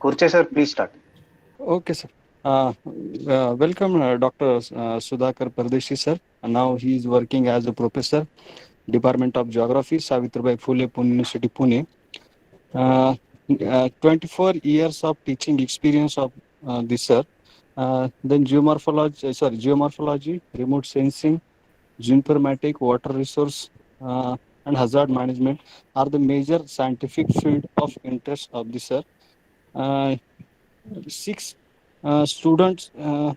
Kurche sir, please start. Okay, sir. Welcome, Dr. Sudhakar Pardeshi, sir. And now he is working as a professor, Department of Geography, Savitribai Phule, Pune University, Pune. Uh, 24 years of teaching experience of this, sir. Then geomorphology, remote sensing, geoinformatics, water resource, and hazard management are the major scientific field of interest of this, sir. Uh, Six students uh,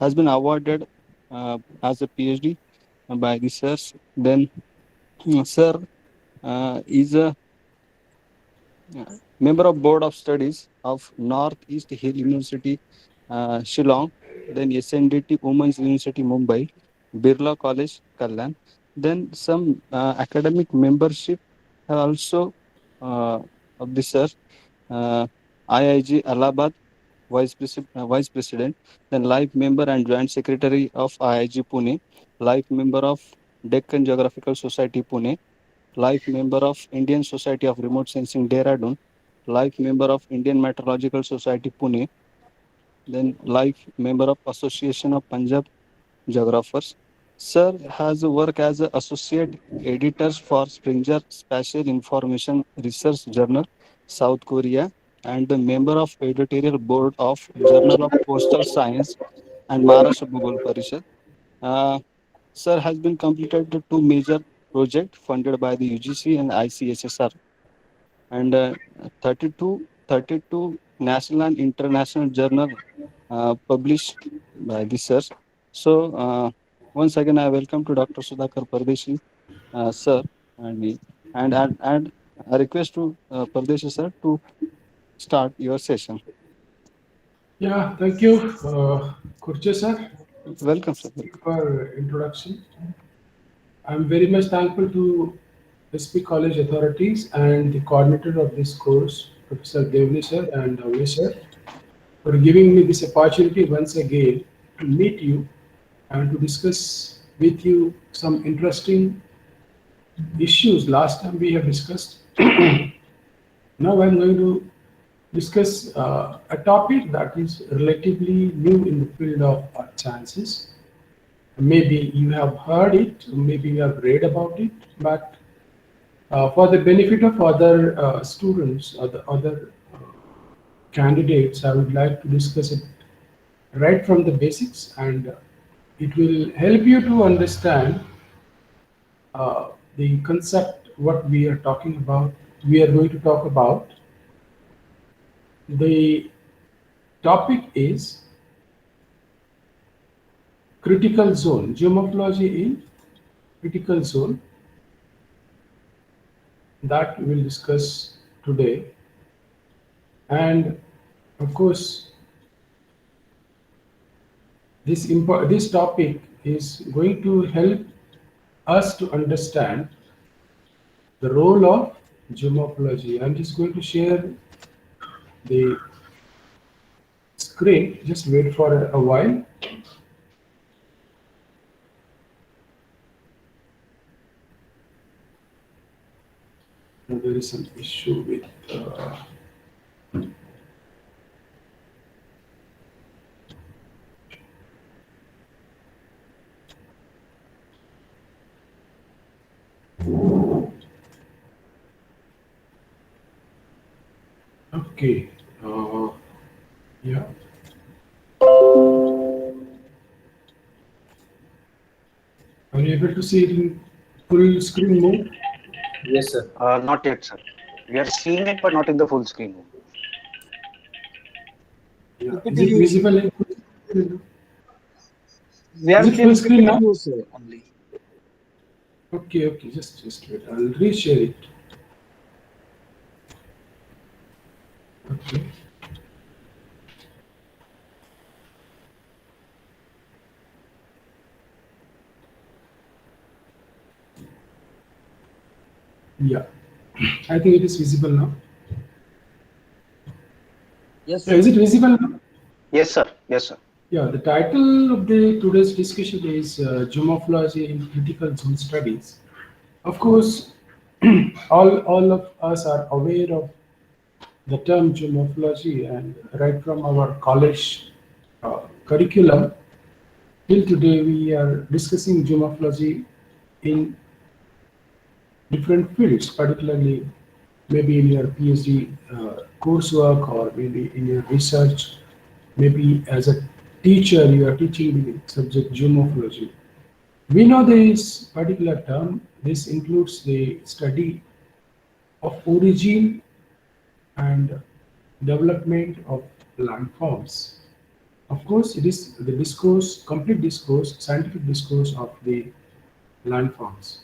has been awarded as a PhD by the sirs. Then sir is a member of board of studies of Northeast Hill University, Shillong. Then SNDT Women's University, Mumbai, Birla College, Kalyan. Then some academic membership have also uh, of the sir. Uh, IIG Allahabad Vice President, then Life Member and Joint Secretary of IIG Pune, Life Member of Deccan Geographical Society Pune, Life Member of Indian Society of Remote Sensing Dehradun, Life Member of Indian Meteorological Society Pune, then Life Member of Association of Punjab Geographers. Sir has worked as an associate editor for Springer Spatial Information Research Journal, South Korea, and the member of editorial board of Journal of Coastal Science and Maharashtra Bhugol Parishad. Uh, Sir has been completed the two major projects funded by the UGC and ICSSR, and 32 national and international journal published by the sir. So once again, I welcome to Dr. Sudhakar Pardeshi, sir, and me, and I request to Pardeshi sir to start your session. Yeah, thank you, Kurche sir, Welcome, sir. Welcome. for introduction. I'm very much thankful to SP College authorities and the coordinator of this course, Professor Devli sir and Avni sir, for giving me this opportunity once again to meet you and to discuss with you some interesting issues. Last time we have discussed. Now I'm going to discuss a topic that is relatively new in the field of earth sciences. Maybe you have heard it, maybe you have read about it, but for the benefit of other students or the other candidates, I would like to discuss it right from the basics, and it will help you to understand the concept what we are talking about. We are going to talk about. The topic is critical zone, geomorphology in critical zone, that we will discuss today. And of course, this topic is going to help us to understand the role of geomorphology. I'm just going to share the screen. Just wait for a while. There is some issue with okay, yeah. Are you able to see it in full screen mode? Yes, sir. Not yet, sir. We are seeing it, but not in the full screen. Yeah. Is it visible in full screen? We are Is it full screen now? sir, only. Okay, okay, just wait. I'll reshare it. Okay. Yeah, I think it is visible now. Yes, sir. Is it visible now? Yes, sir. Yes, sir. Yeah, the title of the today's discussion is geomorphology in critical zone studies. Of course, all of us are aware of the term geomorphology, and right from our college curriculum till today, we are discussing geomorphology in different fields, particularly maybe in your PhD coursework, or maybe in your research, maybe as a teacher you are teaching the subject geomorphology. We know this particular term. This includes the study of origin and development of landforms. Of course, it is the discourse, complete discourse, scientific discourse of the landforms.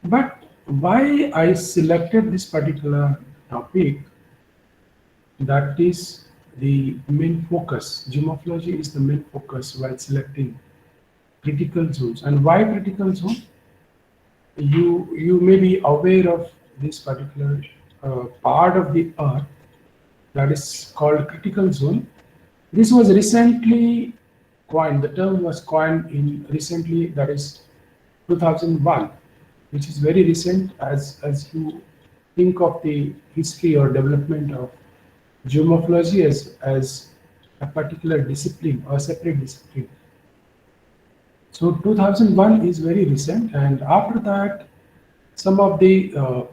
But why I selected this particular topic, that is the main focus. Geomorphology is the main focus while selecting critical zones. And why critical zone? You may be aware of this particular part of the earth that is called critical zone. This was recently coined. The term was coined in recently, that is 2001, which is very recent as you think of the history or development of geomorphology as a particular discipline or separate discipline. So 2001 is very recent, and after that, some of the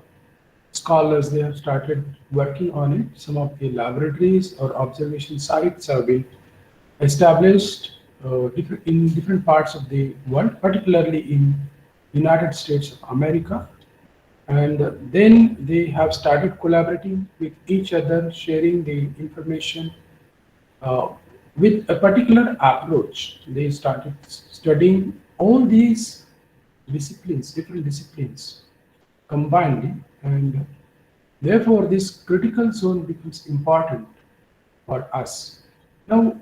scholars, they have started working on it. Some of the laboratories or observation sites have been established in different parts of the world, particularly in United States of America. And then they have started collaborating with each other, sharing the information uh, with a particular approach. They started studying all these disciplines, different disciplines combined, and therefore this critical zone becomes important for us. Now,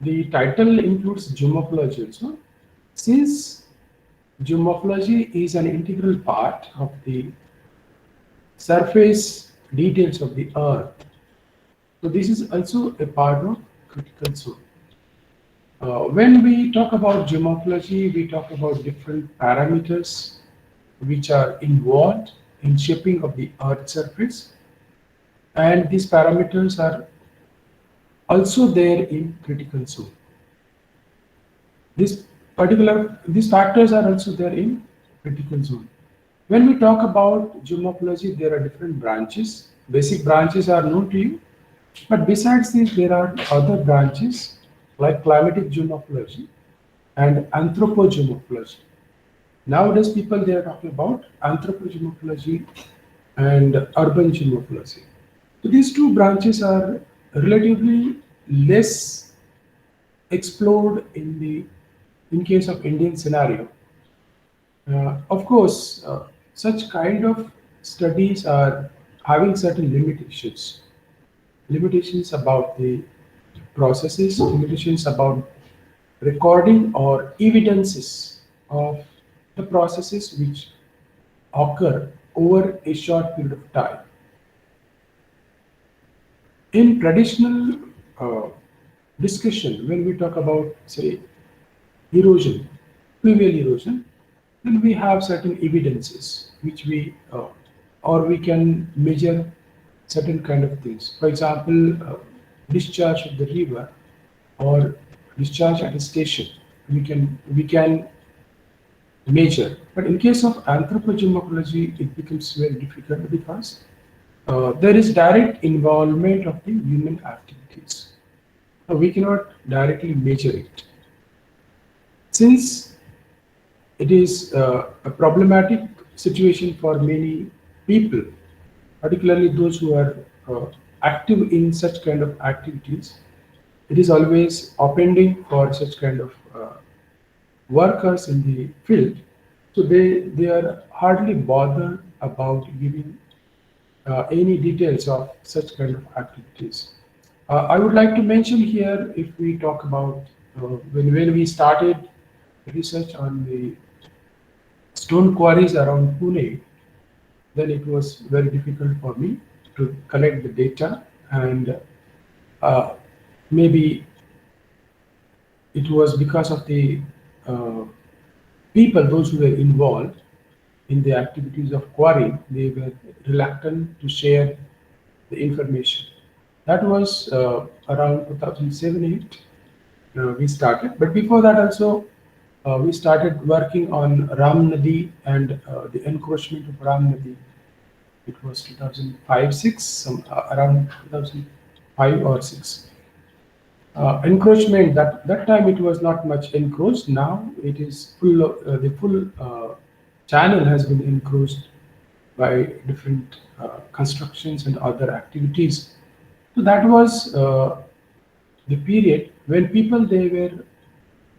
the title includes geomorphology also. Since geomorphology is an integral part of the surface details of the earth, so this is also a part of critical zone. When we talk about geomorphology, we talk about different parameters which are involved in shaping of the earth surface, and these parameters are also there in critical zone. These factors are also there in critical zone. When we talk about geomorphology, there are different branches. Basic branches are known to you, but besides these, there are other branches like climatic geomorphology and anthropogeomorphology. Nowadays, people, they are talking about anthropogeomorphology and urban geomorphology. So these two branches are relatively less explored in case of Indian scenario. Of course, such kind of studies are having certain limitations. Limitations about the processes, limitations about recording or evidences of the processes which occur over a short period of time. In traditional uh, discussion, when we talk about, say, erosion, fluvial erosion, then we have certain evidences which or we can measure certain kind of things. For example, discharge of the river or discharge at a station, we can measure. But in case of anthropogeomorphology, it becomes very difficult because there is direct involvement of the human activities. We cannot directly measure it. Since it is a problematic situation for many people, particularly those who are active in such kind of activities, it is always offending for such kind of workers in the field. So they are hardly bothered about giving any details of such kind of activities. I would like to mention here, if we talk about when we started research on the stone quarries around Pune, then it was very difficult for me to collect the data, and uh, maybe it was because of the uh, people, those who were involved in the activities of quarrying, they were reluctant to share the information. That was around 2007-8 we started. But before that also, we started working on Ram Nadi and the encroachment of Ram Nadi. It was 2005-6, around 2005 or 6. Encroachment, that time it was not much encroached. Now it is full. The full channel has been encroached by different constructions and other activities. So that was the period when people, they were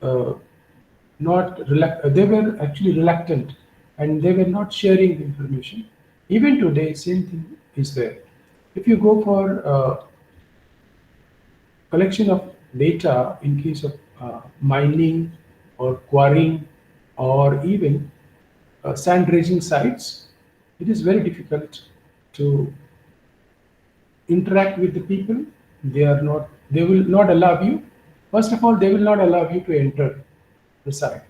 uh, they were actually reluctant, and they were not sharing the information. Even today, same thing is there. If you go for collection of data in case of mining or quarrying or even sand dredging sites, it is very difficult to interact with the people. They will not allow you. First of all, they will not allow you to enter the site.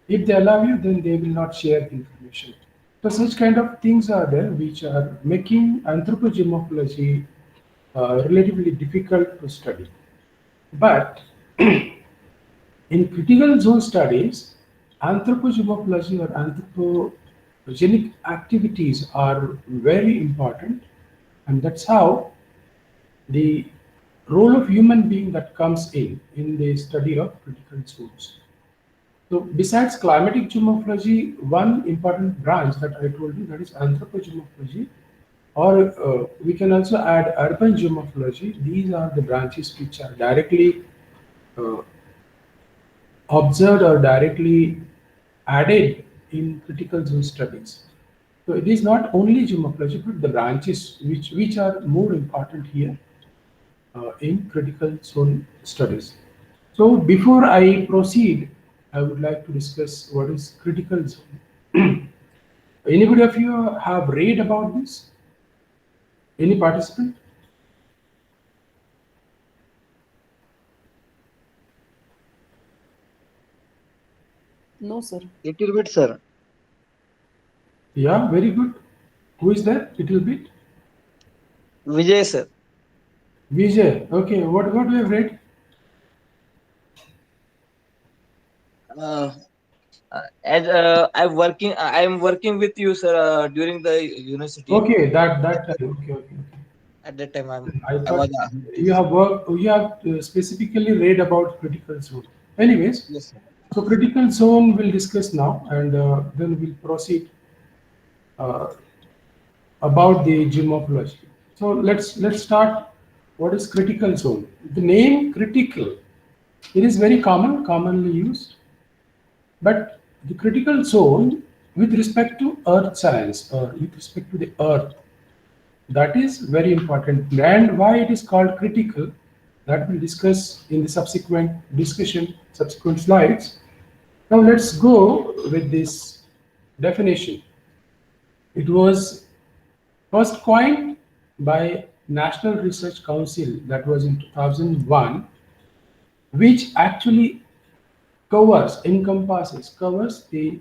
If they allow you, then they will not share the information. So such kind of things are there which are making anthropogeomorphology relatively difficult to study. But in critical zone studies, anthropogeomorphology or anthropogenic activities are very important, and that's how the role of human being that comes in the study of critical zones. So besides climatic geomorphology, one important branch that I told you, that is anthropogeomorphology, or we can also add urban geomorphology. These are the branches which are directly uh, observed or directly added in critical zone studies. So it is not only geomorphology, but the branches which are more important here in critical zone studies. So before I proceed, I would like to discuss what is critical zone. Anybody of you have read about this? Any participant? No, sir. Little bit, sir. Yeah, very good. Who is there? Little bit. Vijay, sir. Vijay. Okay, what we have read? Uh, as I am working with you, sir, during the university. Okay, that time. Okay. At that time, I I was. thought you have worked. You have specifically read about critical zone. Anyways, Yes, sir. so critical zone we'll discuss now, and then we'll proceed uh, about the geomorphology. So let's start. What is critical zone? The name critical, it is very commonly used, but the critical zone with respect to earth science or with respect to the earth, that is very important. And why it is called critical, that we'll discuss in the subsequent discussion, subsequent slides. Now let's go with this definition. It was first coined by National Research Council, that was in 2001, which actually covers the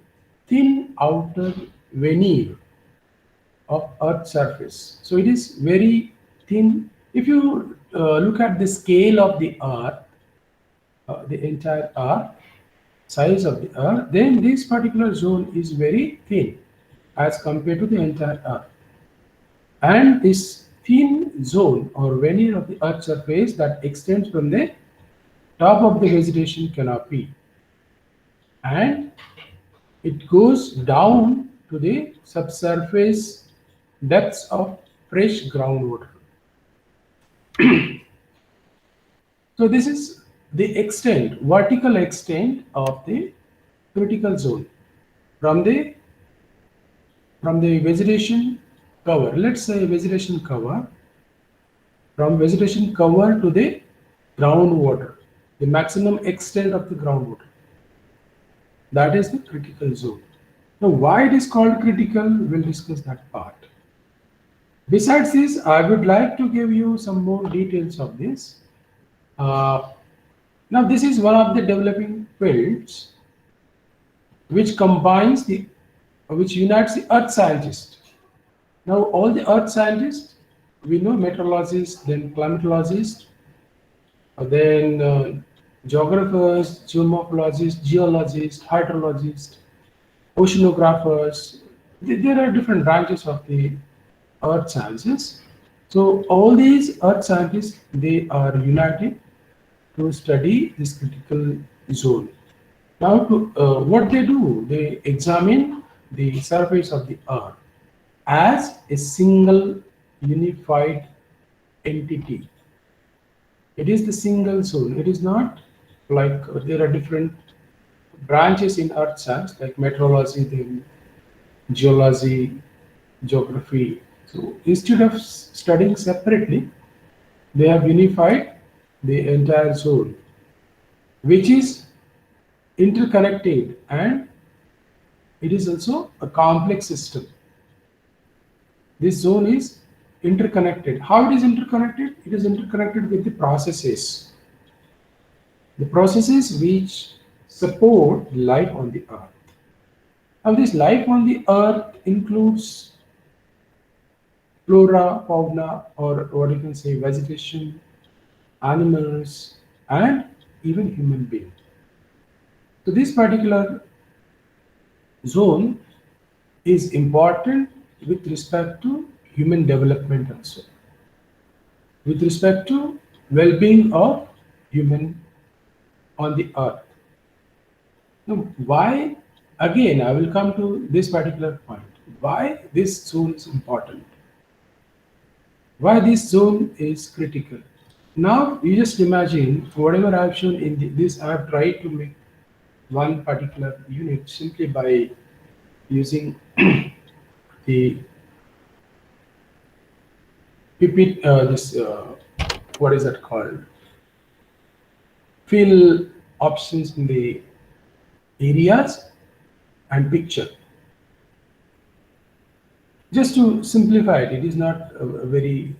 thin outer veneer of Earth's surface. So it is very thin. If you look at the scale of the Earth, the entire Earth, size of the Earth, then this particular zone is very thin as compared to the entire Earth. And this thin zone or veneer of the Earth's surface that extends from the top of the vegetation canopy, and it goes down to the subsurface depths of fresh groundwater. So this is the extent, vertical extent of the critical zone from the vegetation cover. Let's say vegetation cover, from vegetation cover to the groundwater, the maximum extent of the groundwater. That is the critical zone. Now, why it is called critical, we'll discuss that part. Besides this, I would like to give you some more details of this. Now, this is one of the developing fields which unites the earth scientists. Now, all the earth scientists, we know meteorologists, then climatologists, then geographers, geomorphologists, geologists, hydrologists, oceanographers. There are different branches of the earth sciences. So all these earth scientists, they are united to study this critical zone. Now, what they do, they examine the surface of the earth as a single unified entity. It is the single zone. It is not like there are different branches in earth science like meteorology, then geology, geography. So instead of studying separately, they have unified the entire zone, which is interconnected, and it is also a complex system. This zone is interconnected. How it is interconnected? It is interconnected with the processes which support life on the earth. Now, this life on the earth includes flora, fauna, or what you can say vegetation, animals, and even human beings. So this particular zone is important with respect to human development also, with respect to well-being of human on the earth. Now, why? Again, I will come to this particular point. Why this zone is important? Why this zone is critical? Now, you just imagine whatever I have shown in this, I have tried to make one particular unit simply by using the what is that called? Fill options in the areas and picture. Just to simplify it, it is not very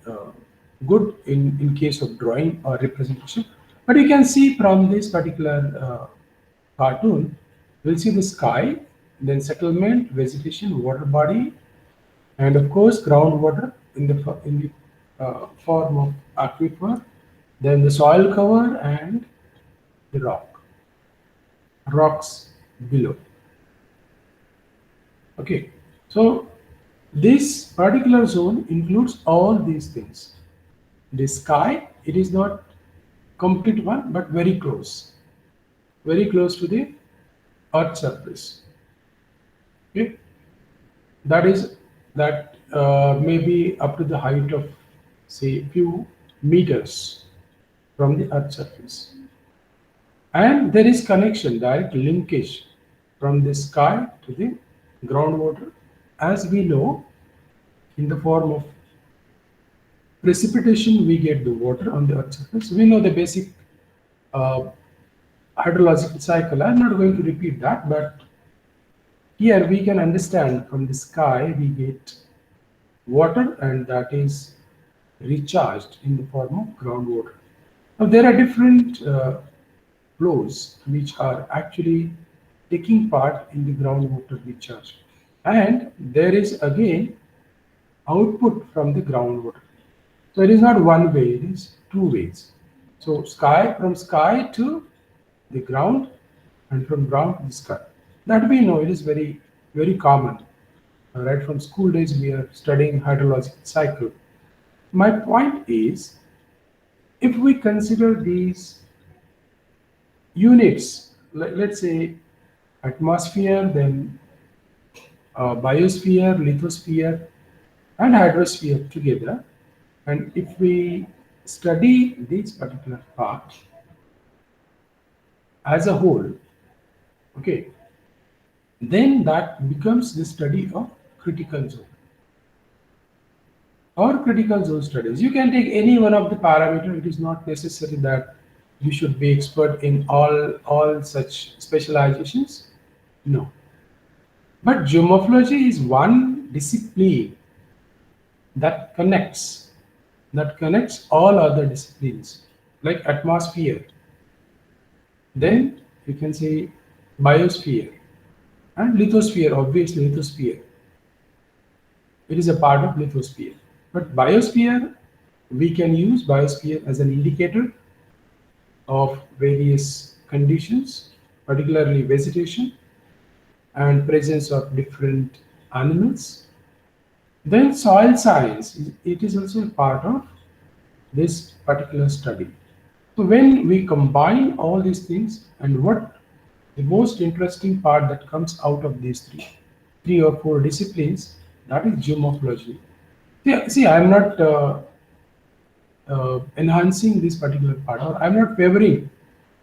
good in case of drawing or representation. But you can see from this particular cartoon, we'll see the sky, then settlement, vegetation, water body, and of course groundwater in the form of aquifer, then the soil cover and the rocks below. Okay, so this particular zone includes all these things. The sky, it is not complete one, but very close to the earth surface. Okay, that maybe up to the height of say few meters from the earth surface, and there is connection, direct linkage from the sky to the groundwater, as we know, in the form of precipitation we get the water on the earth surface. We know the basic uh, hydrological cycle. I'm not going to repeat that, but here we can understand from the sky we get water, and that is recharged in the form of groundwater. Now there are different flows which are actually taking part in the groundwater recharge, and there is again output from the groundwater. So it is not one way, it is two ways. So from sky to the ground, and from ground to the sky. That we know, it is very, very common. Right from school days we are studying hydrological cycle. My point is, if we consider these units, let's say atmosphere, then biosphere, lithosphere, and hydrosphere together, and if we study this particular part as a whole, okay, then that becomes the study of critical zone or critical zone studies. You can take any one of the parameters. It is not necessary that you should be expert in all such specializations. No. But geomorphology is one discipline that connects all other disciplines, like atmosphere. Then you can say biosphere and lithosphere. Obviously, lithosphere. It is a part of lithosphere. But biosphere, we can use biosphere as an indicator of various conditions, particularly vegetation and presence of different animals. Then soil science, it is also a part of this particular study. So when we combine all these things, and what the most interesting part that comes out of these three or four disciplines, that is geomorphology. See, I'm not enhancing this particular part, or I'm not favoring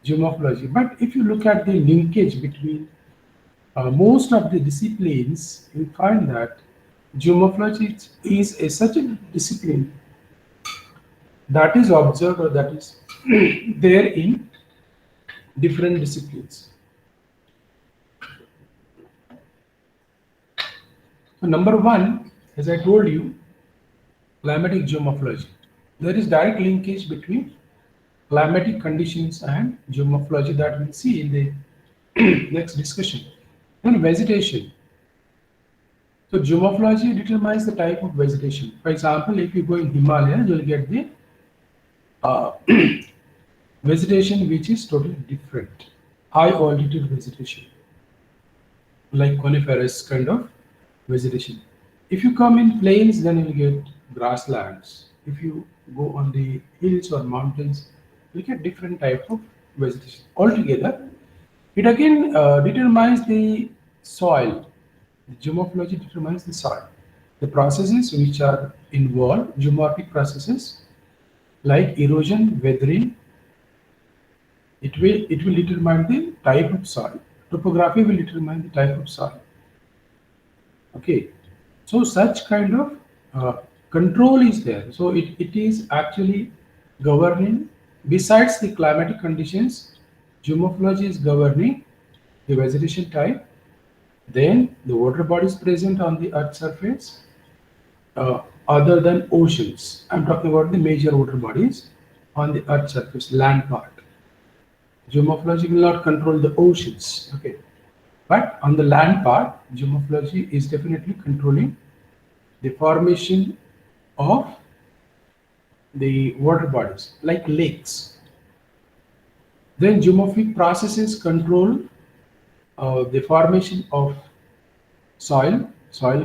geomorphology. But if you look at the linkage between most of the disciplines, you find that geomorphology is such a discipline that is observed, or that is there in different disciplines. So number one, as I told you, climatic geomorphology. There is direct linkage between climatic conditions and geomorphology that we'll see in the next discussion. Then vegetation. So geomorphology determines the type of vegetation. For example, if you go in Himalaya, you'll get the uh, vegetation which is totally different. High altitude vegetation, like coniferous kind of vegetation. If you come in plains, then you get grasslands. If you go on the hills or mountains, you get different type of vegetation. Altogether, it again determines the soil. The geomorphology determines the soil. The processes which are involved, geomorphic processes like erosion, weathering, it will determine the type of soil. Topography will determine the type of soil. Okay, so such kind of control is there. So it is actually governing, besides the climatic conditions, geomorphology is governing the vegetation type, then the water bodies present on the earth's surface, other than oceans. I'm talking about the major water bodies on the earth's surface, land part. Geomorphology will not control the oceans. Okay, but on the land part, geomorphology is definitely controlling the formation of the water bodies like lakes. Then geomorphic processes control the formation of soil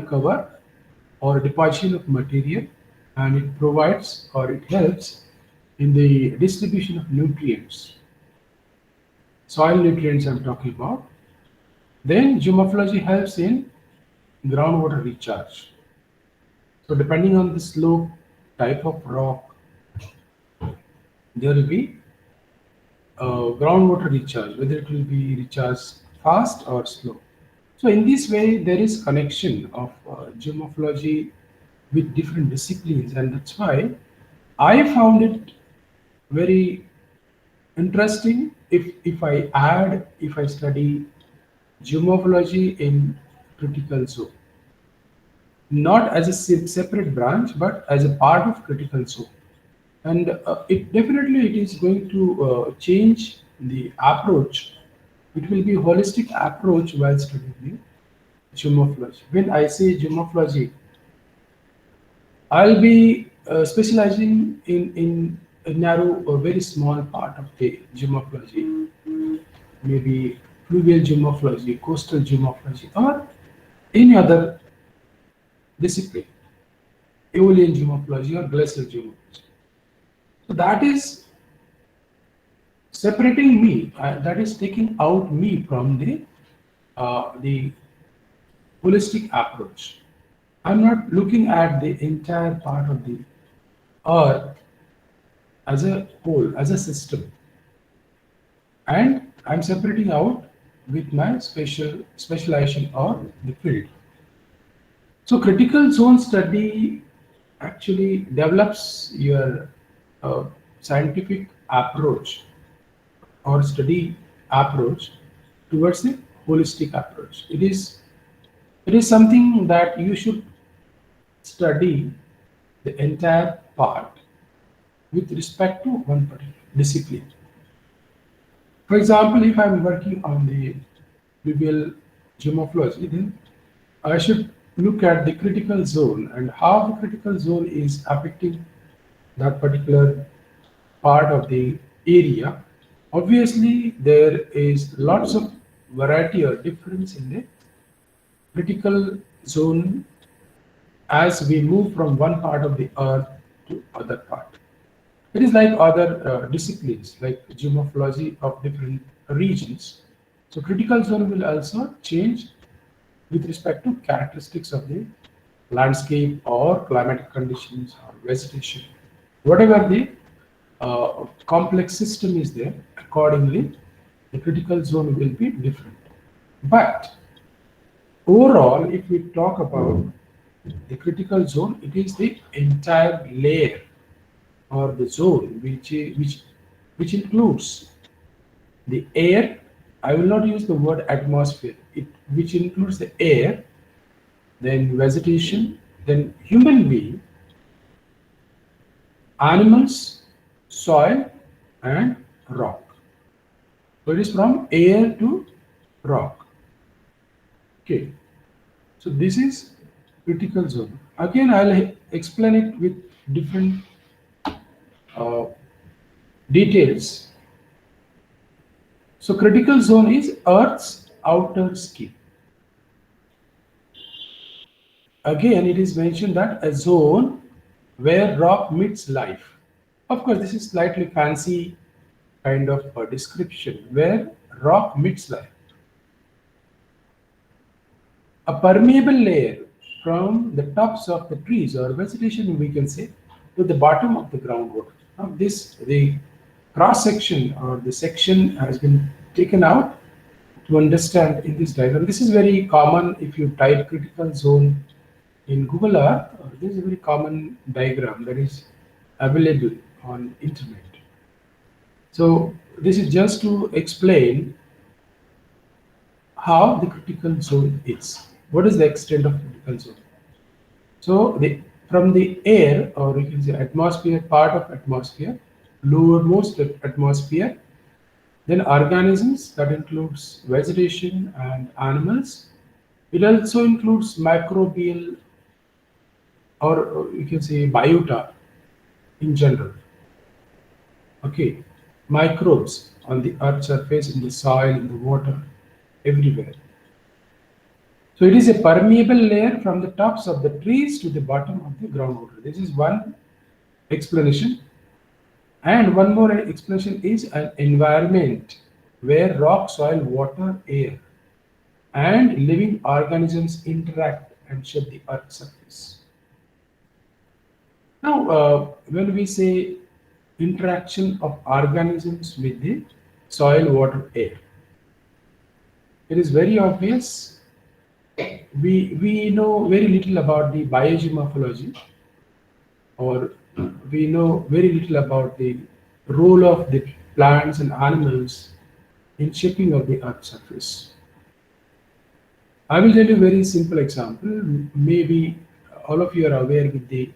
cover, or deposition of material, and it provides, or it helps in the distribution of nutrients. Soil nutrients I'm talking about. Then geomorphology helps in groundwater recharge. So depending on the slope, type of rock, there will be groundwater recharge, whether it will be recharged fast or slow. So in this way, there is connection of geomorphology with different disciplines, and that's why I found it very interesting if I study geomorphology in critical zone, not as a separate branch, but as a part of critical zone. And it is going to change the approach. It will be a holistic approach while studying geomorphology. When I say geomorphology, I'll be specializing in a narrow or very small part of the geomorphology, maybe fluvial geomorphology, coastal geomorphology, or any other discipline, Aeolian geomorphology or glacial geomorphology. So that is separating me. That is taking out me from the holistic approach. I'm not looking at the entire part of the earth as a whole, as a system, and I'm separating out with my specialization or the field. So critical zone study actually develops your uh, scientific approach or study approach towards a holistic approach. It is something that you should study the entire part with respect to one particular discipline. For example, if I'm working on the fluvial geomorphology, then I should look at the critical zone and how the critical zone is affecting that particular part of the area. Obviously, there is lots of variety or difference in the critical zone as we move from one part of the earth to other part. It is like other disciplines like geomorphology of different regions. So critical zone will also change with respect to characteristics of the landscape or climatic conditions or vegetation. Whatever the complex system is there, accordingly, the critical zone will be different. But overall, if we talk about the critical zone, it is the entire layer or the zone which includes the air. I will not use the word atmosphere. It which includes the air, then vegetation, then human being, animals, soil, and rock. So it is from air to rock. Okay. So this is critical zone. Again, I'll explain it with different uh, details. So critical zone is Earth's outer skin. Again, it is mentioned that a zone where rock meets life. Of course, this is slightly fancy kind of a description where rock meets life. A permeable layer from the tops of the trees or vegetation, we can say, to the bottom of the groundwater. Now, this the cross section or the section has been taken out to understand in this diagram. This is very common if you type critical zone in Google Earth. This is a very common diagram that is available on internet. So this is just to explain how the critical zone is. What is the extent of critical zone? So the from the air, or you can say atmosphere, part of atmosphere, lowermost atmosphere, then organisms, that includes vegetation and animals. It also includes microbial, or you can say biota in general. Okay, microbes on the earth surface, in the soil, in the water, everywhere. So it is a permeable layer from the tops of the trees to the bottom of the groundwater. This is one explanation. And one more explanation is an environment where rock, soil, water, air, and living organisms interact and shape the earth's surface. Now, when we say interaction of organisms with the soil, water, air, it is very obvious. We know very little about the biogeomorphology, or we know very little about the role of the plants and animals in shaping of the earth's surface. I will tell you a very simple example. Maybe all of you are aware with the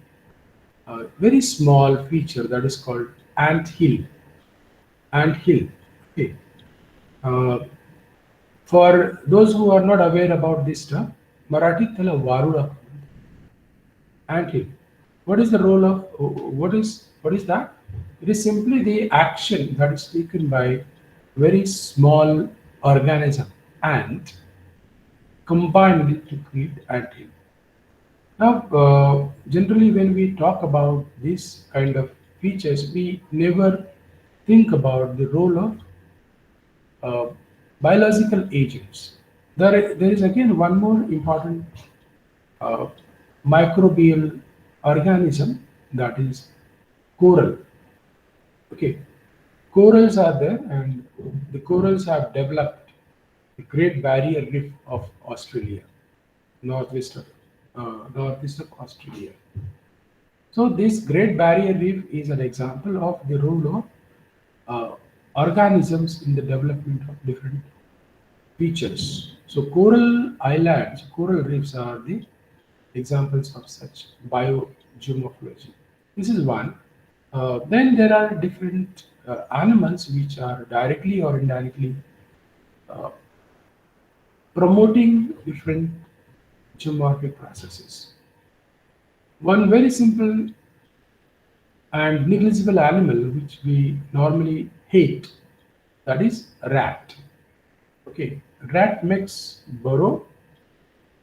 very small feature that is called ant hill. Ant hill. Okay. Uh, for those who are not aware about this term, Marathi thala Varuda. Ant hill. What is the role of what is that? It is simply the action that is taken by very small organism ant combined it to create ant hill. Now, generally, when we talk about this kind of features, we never think about the role of uh, biological agents. There is again one more important uh, microbial organism, that is coral. Okay, corals are there, and the corals have developed the Great Barrier Reef of Australia, northwest of northeast of Australia. So this Great Barrier Reef is an example of the role of organisms in the development of different features. So coral islands, coral reefs are the examples of such biogeomorphology. This is one. Then there are different animals which are directly or indirectly uh, promoting different geomorphic processes. One very simple and negligible animal which we normally hate, that is rat. Okay, rat makes burrow,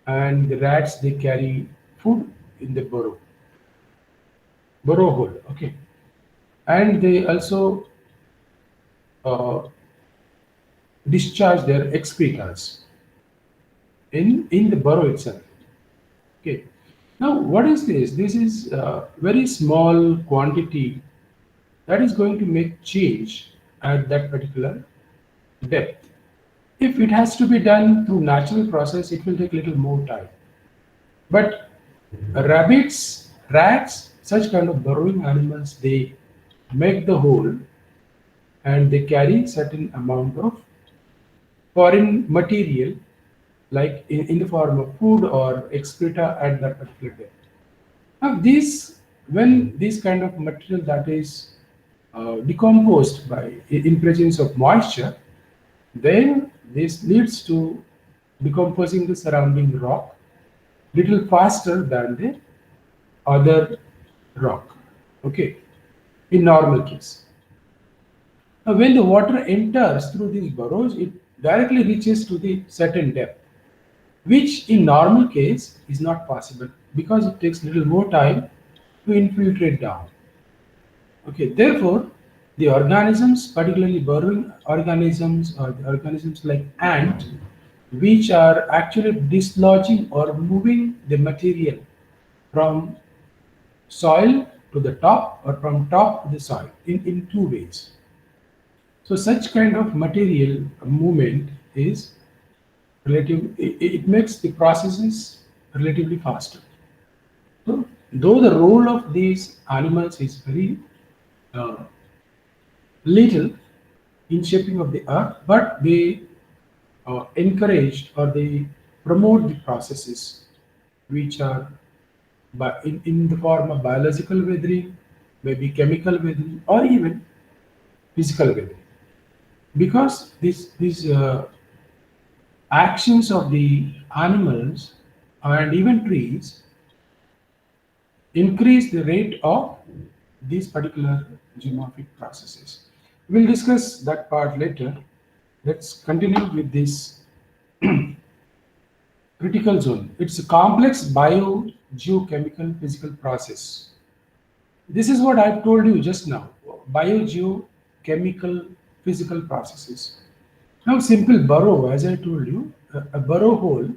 and the rats they carry food in the burrow hole. Okay, and they also uh, discharge their excretas in the burrow itself. Okay. Now, what is this? This is a very small quantity that is going to make change at that particular depth. If it has to be done through natural process, it will take little more time. But rabbits, rats, such kind of burrowing animals, they make the hole and they carry certain amount of foreign material, like in the form of food or excreta at that particular depth. Now, these when this kind of material that is decomposed by in presence of moisture, then this leads to decomposing the surrounding rock little faster than the other rock. Okay, in normal case. Now, when the water enters through these burrows, it directly reaches to the certain depth, which in normal case is not possible because it takes little more time to infiltrate down. Okay, therefore, the organisms, particularly burrowing organisms or the organisms like ant, which are actually dislodging or moving the material from soil to the top or from top to the soil in two ways. So such kind of material movement is it makes the processes relatively faster. So though the role of these animals is very uh, little in shaping of the earth, but they encourage or they promote the processes which are in the form of biological weathering, maybe chemical weathering, or even physical weathering. Because these actions of the animals and even trees increase the rate of these particular geomorphic processes. We'll discuss that part later. Let's continue with this critical zone. It's a complex biogeochemical physical process. This is what I've told you just now. Biogeochemical physical processes. Now, simple burrow, as I told you, a burrow hole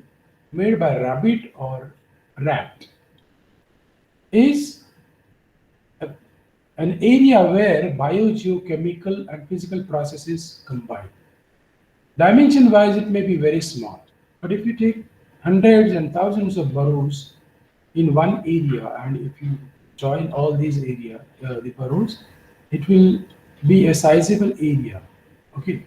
made by rabbit or rat is a- an area where biogeochemical and physical processes combine. Dimension wise, it may be very small, but if you take hundreds and thousands of burrows in one area, and if you join all these the burrows, it will be a sizable area. Okay.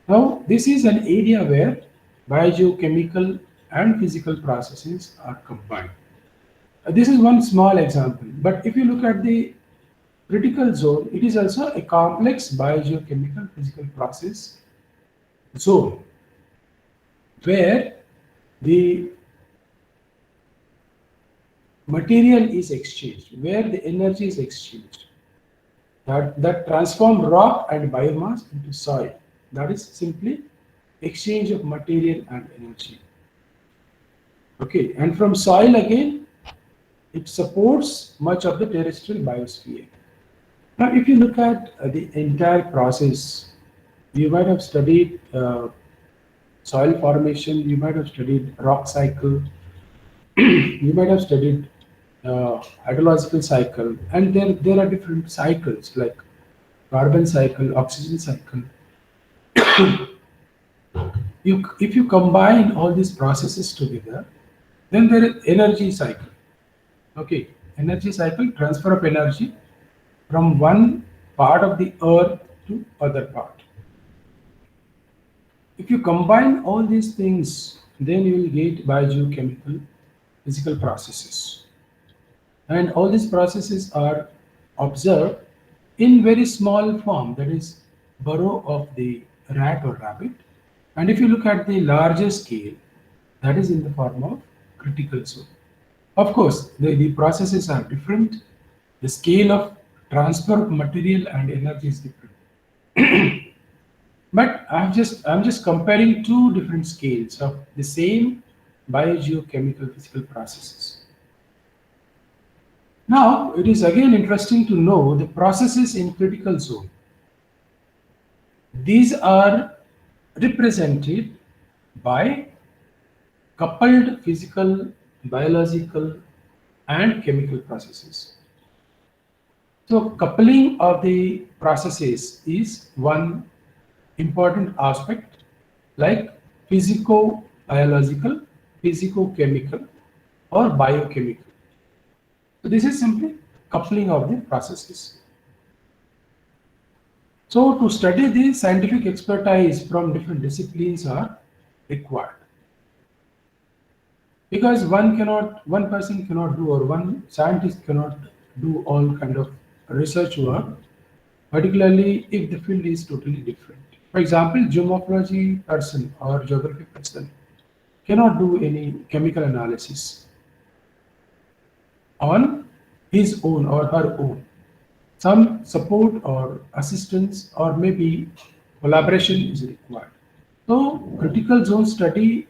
Now, this is an area where biogeochemical and physical processes are combined. This is one small example, but if you look at the critical zone, it is also a complex biogeochemical physical process zone where the material is exchanged, where the energy is exchanged, that transform rock and biomass into soil. That is simply exchange of material and energy. Okay, and from soil again, it supports much of the terrestrial biosphere. Now, if you look at the entire process, you might have studied soil formation, you might have studied rock cycle, you might have studied hydrological cycle, and there are different cycles like carbon cycle, oxygen cycle. If you combine all these processes together, then there is energy cycle. Okay, energy cycle, transfer of energy from one part of the earth to other part. If you combine all these things, then you will get biogeochemical physical processes. And all these processes are observed in very small form, that is burrow of the rat or rabbit. And if you look at the larger scale, that is in the form of critical zone. Of course, the processes are different. The scale of transfer of material and energy is different. But I'm just comparing two different scales of the same biogeochemical physical processes. Now, it is again interesting to know the processes in critical zone. These are represented by coupled physical, biological, and chemical processes. So, coupling of the processes is one important aspect, like physico-biological, physico-chemical, or biochemical. So, this is simply coupling of the processes. So, to study the scientific expertise from different disciplines are required, because one person cannot do, or one scientist cannot do all kind of research work, particularly if the field is totally different. For example, geomorphology person or geography person cannot do any chemical analysis on his own or her own. Some support or assistance or maybe collaboration is required. So critical zone study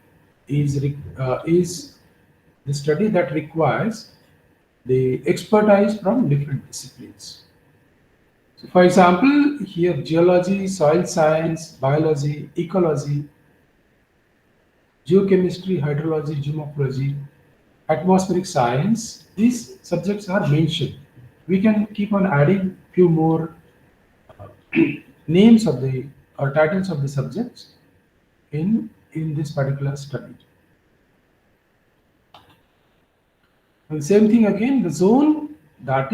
is the study that requires the expertise from different disciplines. So for example, here geology, soil science, biology, ecology, geochemistry, hydrology, geomorphology, atmospheric science, these subjects are mentioned. We can keep on adding few more names of the or titles of the subjects in this particular study. And same thing again, the zone that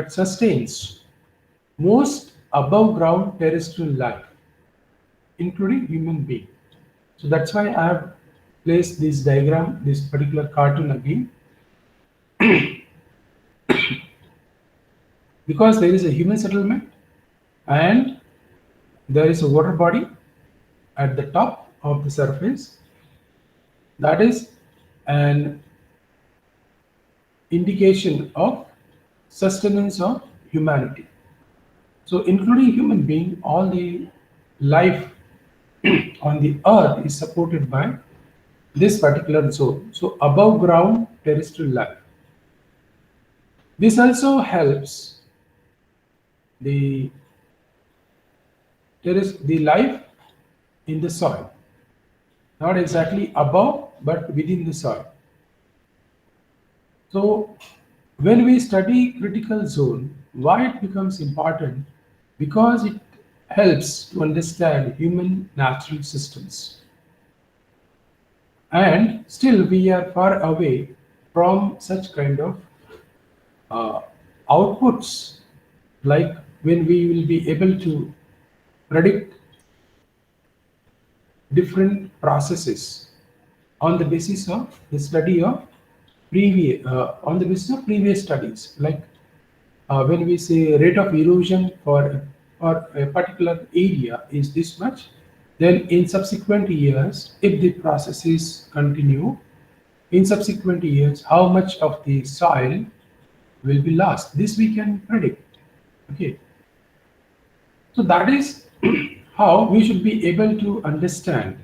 sustains most above ground terrestrial life, including human being. So that's why I have placed this diagram, this particular cartoon again, because there is a human settlement and there is a water body at the top of the surface. That is an indication of sustenance of humanity. So including human being, all the life on the earth is supported by this particular zone. So above ground terrestrial life. This also helps the the life in the soil, not exactly above but within the soil. So when we study critical zone, why it becomes important? Because it helps to understand human natural systems. And still we are far away from such kind of uh, outputs, like when we will be able to predict different processes on the basis of the study of on the basis of previous studies, like when we say rate of erosion for a particular area is this much, then in subsequent years, if the processes continue, in subsequent years, how much of the soil will be lost. This we can predict. Okay, so that is how we should be able to understand,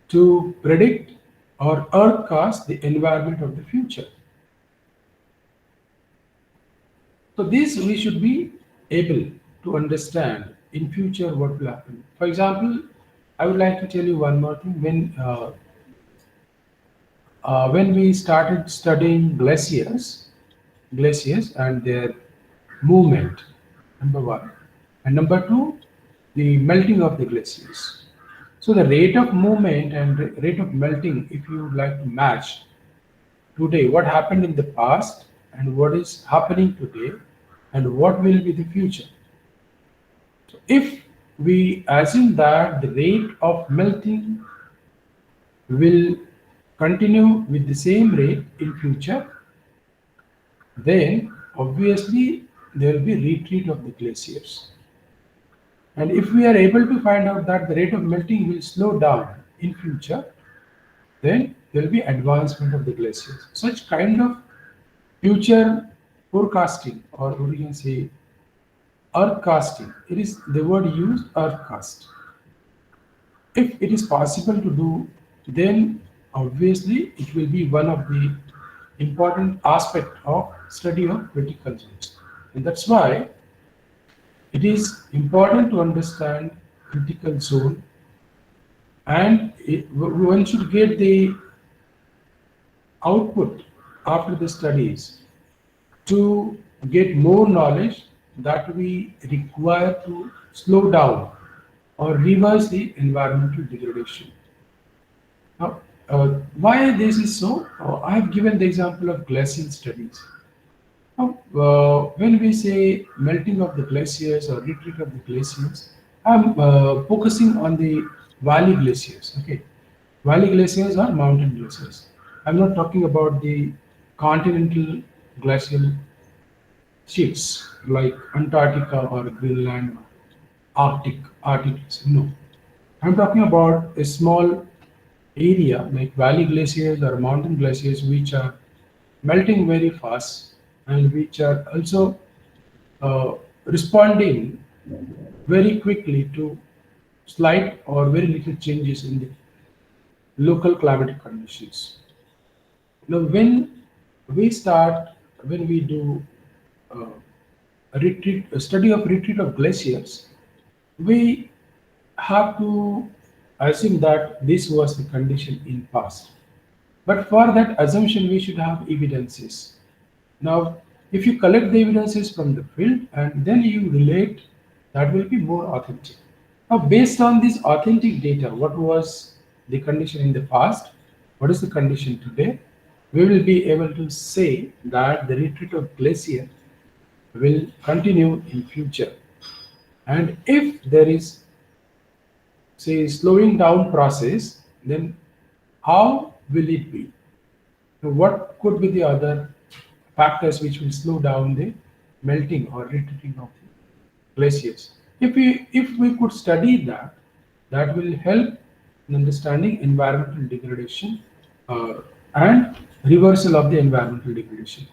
to predict or forecast the environment of the future. So this we should be able to understand in future what will happen. For example, I would like to tell you one more thing. When we started studying glaciers and their movement, number one, and number two, the melting of the glaciers. So the rate of movement and rate of melting, if you would like to match today what happened in the past and what is happening today and what will be the future. So if we assume that the rate of melting will continue with the same rate in future, then obviously there will be retreat of the glaciers. And if we are able to find out that the rate of melting will slow down in future, then there will be advancement of the glaciers. Such kind of future forecasting, or what you can say, earth casting. It is the word used, earth cast. If it is possible to do, then obviously it will be one of the important aspect of study of critical zones. And that's why it is important to understand critical zone, and one should get the output after the studies to get more knowledge that we require to slow down or reverse the environmental degradation. Now, why this is so? I have given the example of glacial studies. Now, when we say melting of the glaciers or retreat of the glaciers, I'm focusing on the valley glaciers. Okay, valley glaciers are mountain glaciers. I'm not talking about the continental glacial sheets like Antarctica or Greenland, Arctic. No, I'm talking about a small area like valley glaciers or mountain glaciers which are melting very fast and which are also responding very quickly to slight or very little changes in the local climatic conditions. Now, we start, when we do uh, a study of retreat of glaciers, we have to assume that this was the condition in past. But for that assumption, we should have evidences. Now, if you collect the evidences from the field and then you relate, that will be more authentic. Now, based on this authentic data, what was the condition in the past? What is the condition today? We will be able to say that the retreat of glacier will continue in future. And if there is, say, slowing down process, then how will it be? Now, what could be the other factors which will slow down the melting or retreating of the glaciers? If we could study that, that will help in understanding environmental degradation and reversal of the environmental degradation.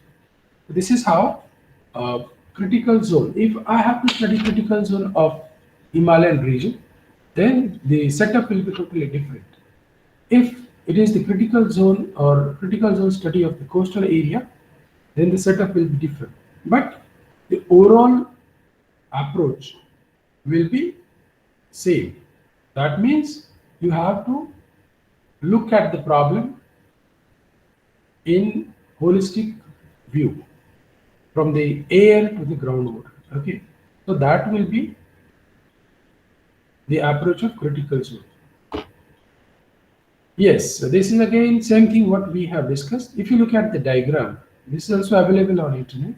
This is how critical zone. If I have to study critical zone of Himalayan region, then the setup will be totally different. If it is the critical zone or critical zone study of the coastal area, then the setup will be different. But the overall approach will be same. That means you have to look at the problem in holistic view from the air to the groundwater. Okay, so that will be the approach of critical zone. Yes, so this is again same thing what we have discussed. If you look at the diagram, this is also available on internet.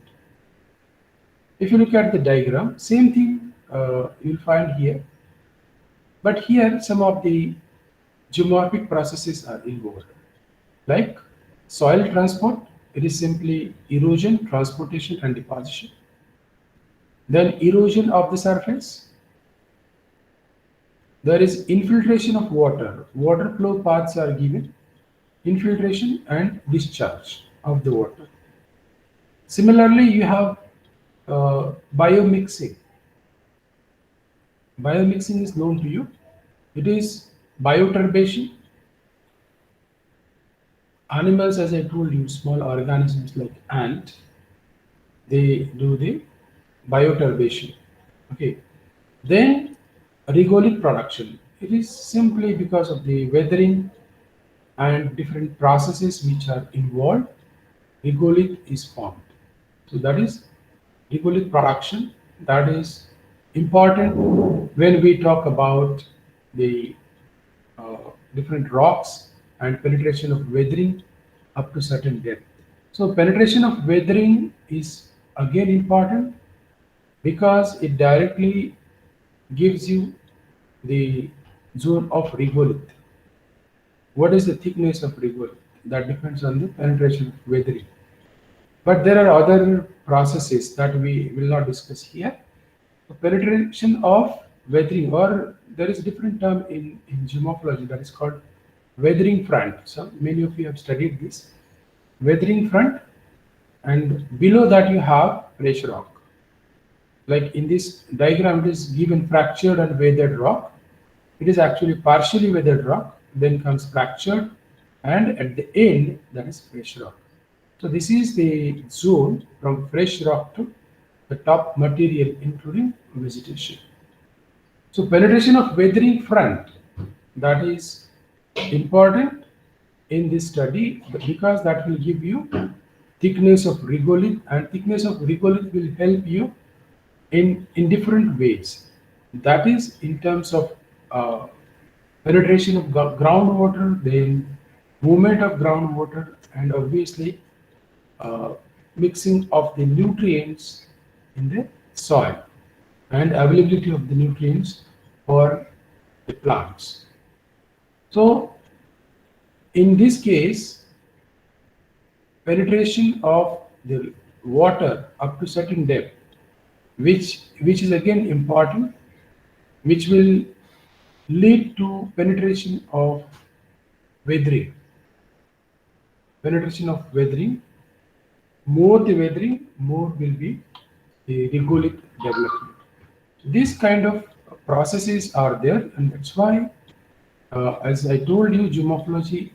If you look at the diagram, same thing you'll find here. But here some of the geomorphic processes are involved. Like soil transport, it is simply erosion, transportation and deposition. Then erosion of the surface. There is infiltration of water. Water flow paths are given. Infiltration and discharge of the water. Similarly, you have biomixing. Biomixing is known to you. It is bioturbation. Animals, as I told you, small organisms like ant, they do the bioturbation. Okay. Then regolith production. It is simply because of the weathering and different processes which are involved, regolith is formed. So that is regolith production. That is important when we talk about the different rocks and penetration of weathering up to certain depth. So penetration of weathering is again important because it directly gives you the zone of regolith. What is the thickness of regolith? That depends on the penetration of weathering. But there are other processes that we will not discuss here. The penetration of weathering, or there is a different term in geomorphology that is called weathering front. So many of you have studied this. Weathering front, and below that you have fresh rock. Like in this diagram, it is given fractured and weathered rock. It is actually partially weathered rock, then comes fractured, and at the end, that is fresh rock. So this is the zone from fresh rock to the top material, including vegetation. So penetration of weathering front, that is important in this study because that will give you thickness of regolith, and thickness of regolith will help you in different ways. That is in terms of uh, penetration of groundwater, then movement of groundwater, and obviously uh, mixing of the nutrients in the soil and availability of the nutrients for the plants. So in this case, penetration of the water up to certain depth, which is again important, which will lead to penetration of weathering. Penetration of weathering, more the weathering, more will be the regolith development. These kind of processes are there, and that's why, as I told you, geomorphology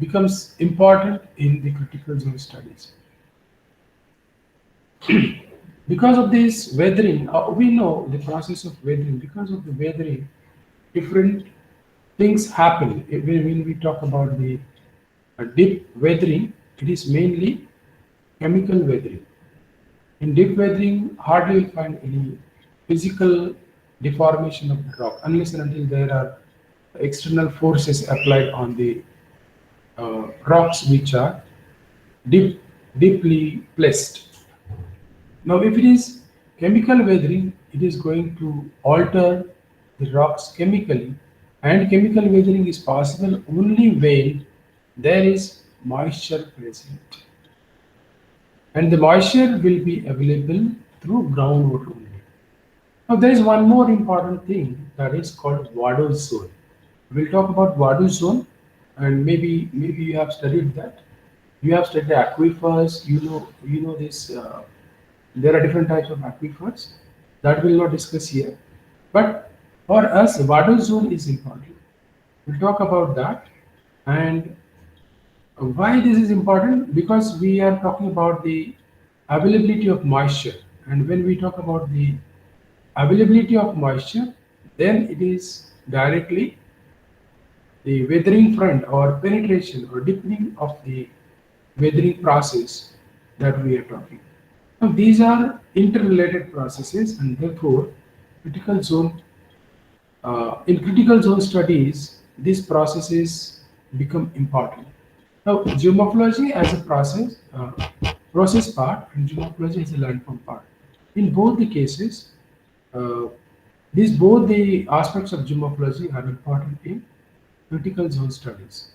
becomes important in the critical zone studies. Because of this weathering, we know the process of weathering. Because of the weathering, different things happen. When we talk about the deep weathering, it is mainly chemical weathering. In deep weathering, hardly you'll find any physical deformation of the rock unless and until there are external forces applied on the rocks which are deeply placed. Now, if it is chemical weathering, it is going to alter the rocks chemically, and chemical weathering is possible only when there is moisture present. And the moisture will be available through groundwater only. Now, there is one more important thing that is called water zone. We'll talk about water zone, and maybe you have studied that. You have studied aquifers. You know this. There are different types of aquifers that we'll not discuss here. But for us, water zone is important. We'll talk about that. And why this is important? Because we are talking about the availability of moisture. And when we talk about the availability of moisture, then it is directly the weathering front or penetration or deepening of the weathering process that we are talking. Now, these are interrelated processes, and therefore, critical zone in critical zone studies, these processes become important. Now, geomorphology as a process part, and geomorphology as a landform part. In both the cases, uh, these both the aspects of geomorphology are important in critical zone studies.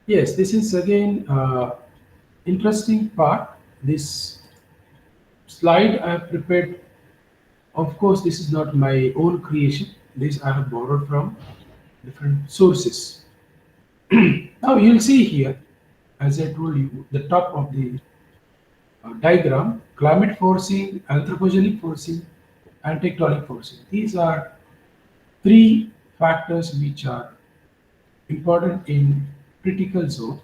Yes, this is again interesting part. This slide I have prepared. Of course, this is not my own creation. This I have borrowed from different sources. Now you'll see here, as I told you, the top of the diagram, climate forcing, anthropogenic forcing, and tectonic forcing. These are three factors which are important in critical zone.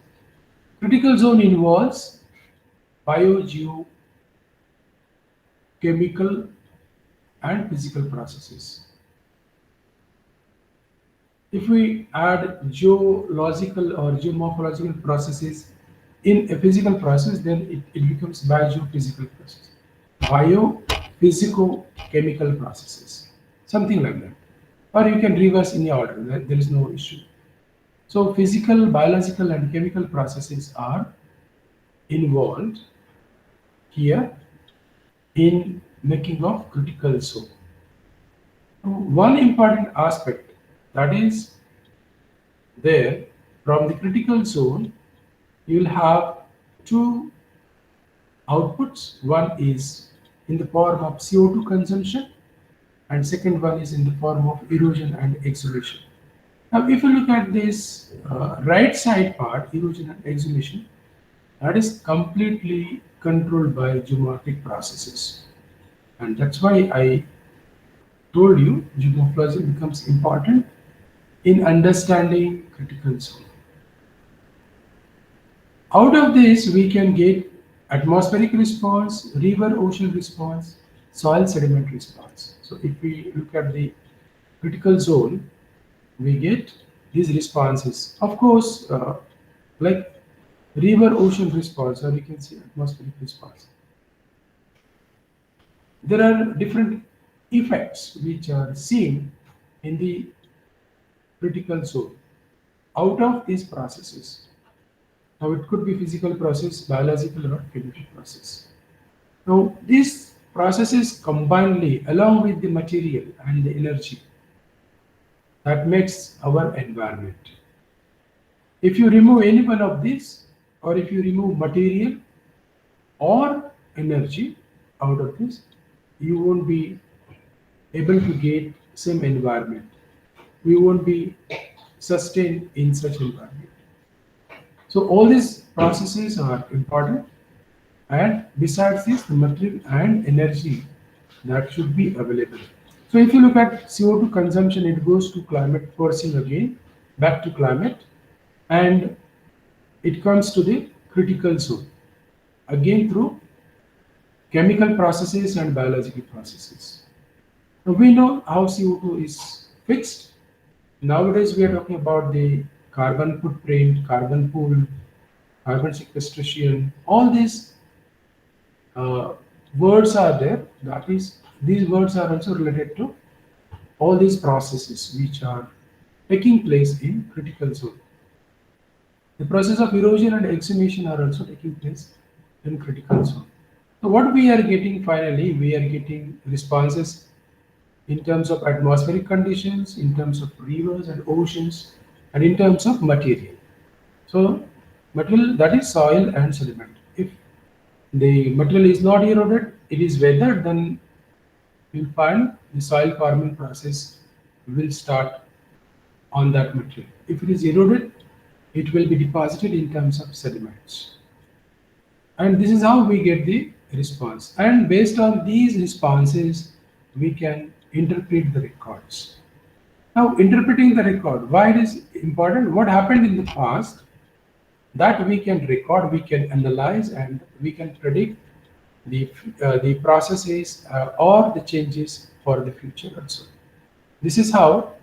Critical zone involves biogeochemical and physical processes. If we add geological or geomorphological processes in a physical process, then it becomes biophysical process. Biophysico-chemical processes, something like that. Or you can reverse in the order, there is no issue. So physical, biological, and chemical processes are involved here in making of critical zone. One important aspect that is there from the critical zone, you will have two outputs. One is in the form of CO2 consumption, and second one is in the form of erosion and exhalation. Now, if you look at this right side part, erosion and exhalation, that is completely controlled by geomorphic processes. And that's why I told you geomorphology becomes important in understanding critical zone. Out of this, we can get atmospheric response, river ocean response, soil sediment response. So if we look at the critical zone, we get these responses. Of course, like river ocean response, or you can see atmospheric response. There are different effects which are seen in the critical zone out of these processes. Now, it could be physical process, biological, or chemical process. Now, these processes combinedly, along with the material and the energy, that makes our environment. If you remove any one of these, or if you remove material or energy out of this, you won't be able to get same environment. We won't be sustained in such environment. So all these processes are important, and besides this, the material and energy that should be available. So if you look at CO2 consumption, it goes to climate forcing again, back to climate, and it comes to the critical zone, again through chemical processes and biological processes. Now we know how CO2 is fixed. Nowadays we are talking about the carbon footprint, carbon pool, carbon sequestration. All these words are there. That is, these words are also related to all these processes which are taking place in critical zone. The process of erosion and exhumation are also taking place in critical zone. So what we are getting finally, we are getting responses in terms of atmospheric conditions, in terms of rivers and oceans, and in terms of material. So material, that is soil and sediment. If the material is not eroded, it is weathered, then you'll find the soil forming process will start on that material. If it is eroded, it will be deposited in terms of sediments. And this is how we get the response. And based on these responses, we can interpret the records. Now, interpreting the record, why it is important? What happened in the past, that we can record, we can analyze, and we can predict the processes or the changes for the future also. This is how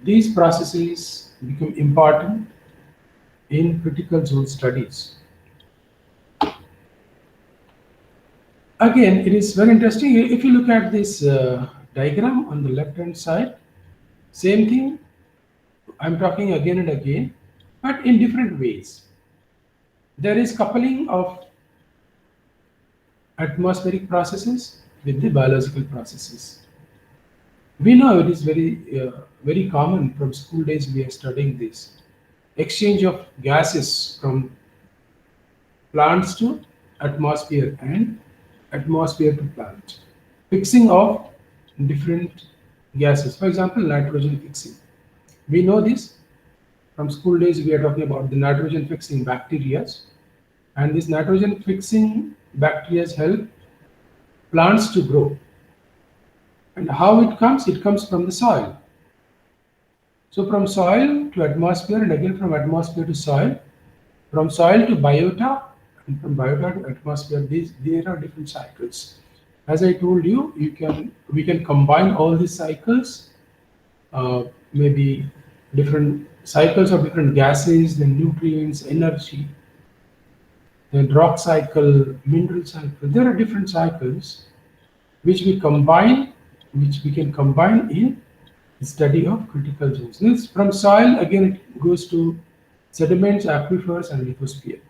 these processes become important in critical zone studies. Again, it is very interesting. If you look at this diagram on the left hand side, same thing I'm talking again and again, but in different ways. There is coupling of atmospheric processes with the biological processes. We know it is very common from school days. We are studying this exchange of gases from plants to atmosphere and atmosphere to plant. Fixing of different gases. For example, nitrogen fixing. We know this from school days. We are talking about the nitrogen fixing bacteria, and this nitrogen fixing bacteria help plants to grow. And how it comes? It comes from the soil. So from soil to atmosphere, and again from atmosphere to soil, from soil to biota, and from biota to atmosphere. There are different cycles. As I told you, we can combine all these cycles, maybe different cycles of different gases, then nutrients, energy, then rock cycle, mineral cycle. There are different cycles which we can combine in the study of critical zones. This from soil, again it goes to sediments, aquifers, and lithosphere.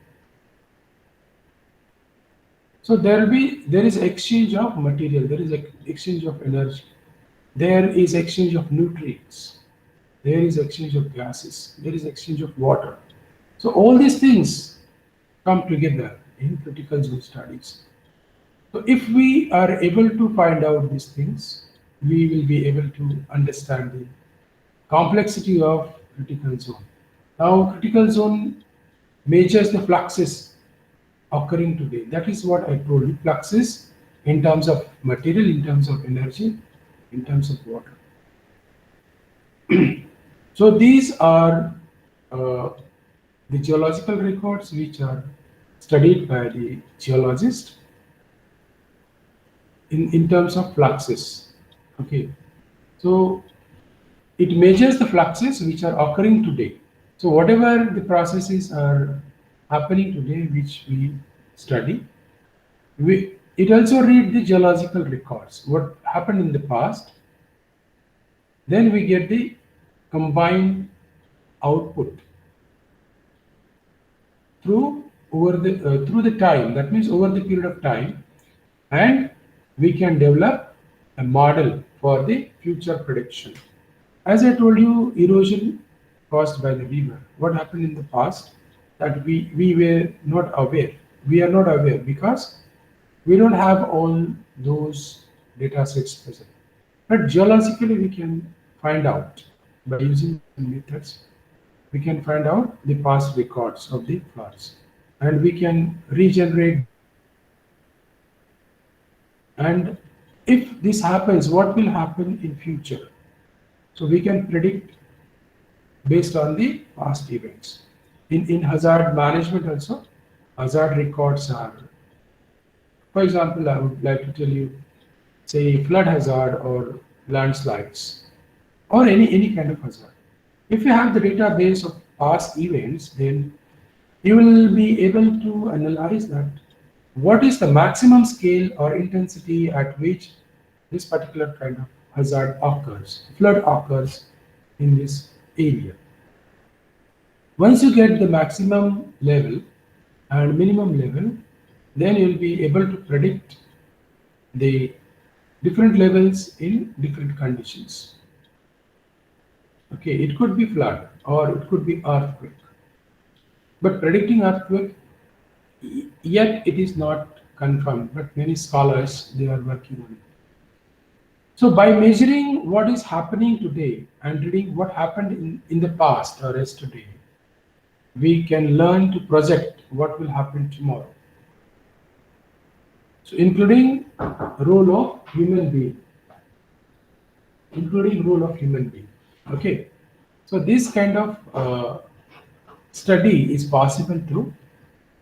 So there is exchange of material, there is exchange of energy, there is exchange of nutrients, there is exchange of gases, there is exchange of water. So all these things come together in critical zone studies. So if we are able to find out these things, we will be able to understand the complexity of critical zone. Now, critical zone measures the fluxes occurring today. That is what I told you, fluxes in terms of material, in terms of energy, in terms of water. So these are the geological records which are studied by the geologist in terms of fluxes. Okay, so it measures the fluxes which are occurring today. So whatever the processes are happening today which we study, it also read the geological records, what happened in the past. Then we get the combined output through the time. That means over the period of time, and we can develop a model for the future prediction. As I told you, erosion caused by the river. What happened in the past that we were not aware. We are not aware because we don't have all those data sets present. But geologically, we can find out by using some methods. We can find out the past records of the floods, and we can regenerate. And if this happens, what will happen in future? So we can predict based on the past events. In hazard management also, hazard records are, for example, I would like to tell you, say flood hazard or landslides or any kind of hazard. If you have the database of past events, then you will be able to analyze that what is the maximum scale or intensity at which this particular kind of hazard occurs, flood occurs in this area. Once you get the maximum level and minimum level, then you'll be able to predict the different levels in different conditions. Okay, it could be flood or it could be earthquake. But predicting earthquake, yet it is not confirmed, but many scholars, they are working on it. So by measuring what is happening today and reading what happened in the past or yesterday, we can learn to project what will happen tomorrow. So including role of human being, Okay, so this kind of study is possible through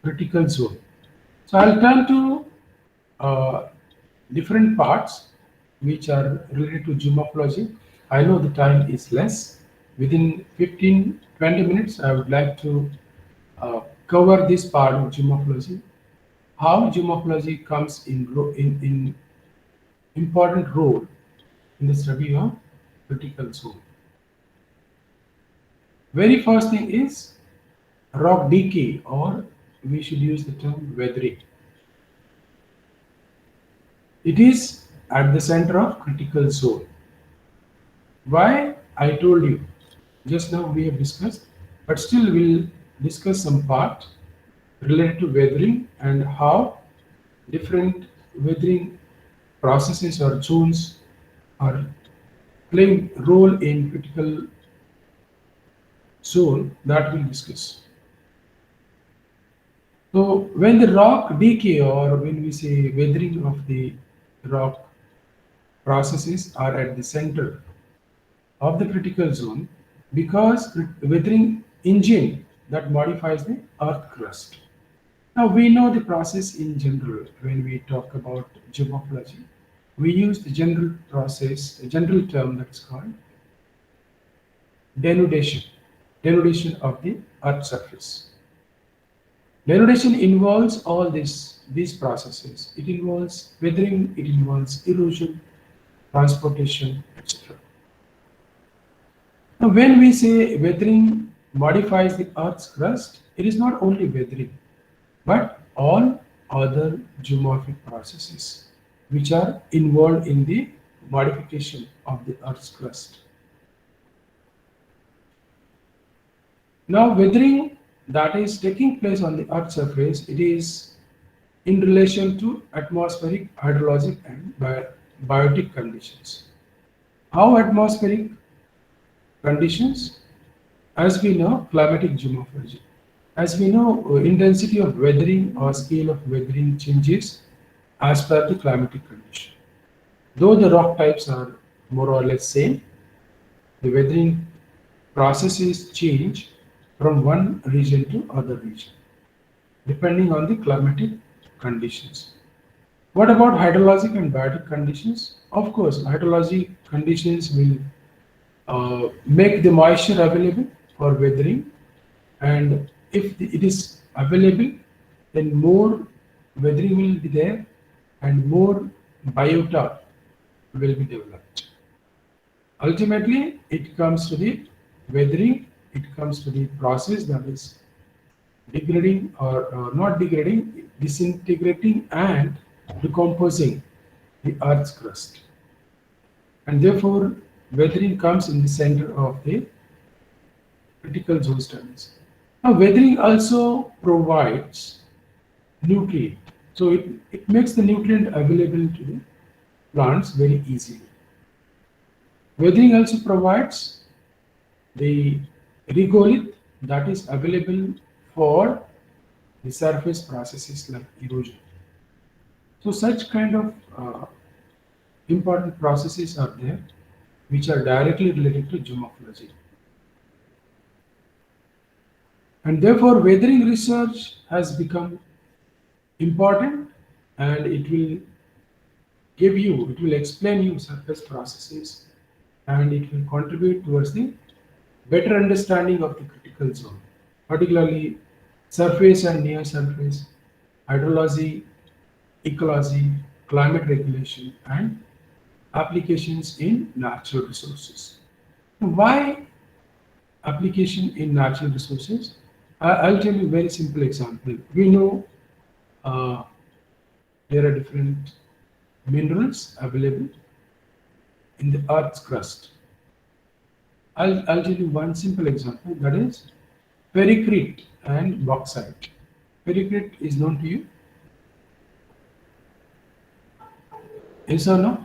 critical zone. So I'll turn to uh, different parts which are related to geomorphology. I know the time is less. Within 15-20 minutes, I would like to cover this part of geomorphology, how geomorphology comes in important role in the study of critical zone. Very first thing is rock decay, or we should use the term weathering. It is at the center of critical zone. Why? I told you. Just now we have discussed, but still we'll discuss some part related to weathering and how different weathering processes or zones are playing role in critical zone that we'll discuss. So when the rock decay or when we say weathering of the rock processes are at the center of the critical zone, because weathering engine that modifies the earth crust. Now we know the process in general when we talk about geomorphology. We use the general process, a general term that's called denudation, denudation of the earth surface. Denudation involves all these processes. It involves weathering, it involves erosion, transportation, etc. Now, when we say weathering modifies the Earth's crust, it is not only weathering, but all other geomorphic processes which are involved in the modification of the Earth's crust. Now, weathering that is taking place on the Earth's surface, it is in relation to atmospheric, hydrologic, and biotic conditions. How atmospheric? conditions. As we know, climatic geomorphology. As we know, intensity of weathering or scale of weathering changes as per the climatic condition. Though the rock types are more or less same, the weathering processes change from one region to other region, depending on the climatic conditions. What about hydrologic and biotic conditions? Of course, hydrologic conditions will make the moisture available for weathering, and if it is available, then more weathering will be there and more biota will be developed. Ultimately, it comes to the weathering, it comes to the process that is degrading or not degrading, disintegrating and decomposing the Earth's crust. And therefore, weathering comes in the center of the critical zone studies. Now, weathering also provides nutrient. So it makes the nutrient available to the plants very easily. Weathering also provides the regolith that is available for the surface processes like erosion. So such kind of important processes are there which are directly related to geomorphology. And therefore weathering research has become important, and it will explain you surface processes, and it will contribute towards the better understanding of the critical zone, particularly surface and near surface, hydrology, ecology, climate regulation, and applications in natural resources. Why application in natural resources? I'll tell you a very simple example. We know uh, there are different minerals available in the Earth's crust. I'll tell you one simple example, that is ferricrete and bauxite. Ferricrete is known to you? Yes or no?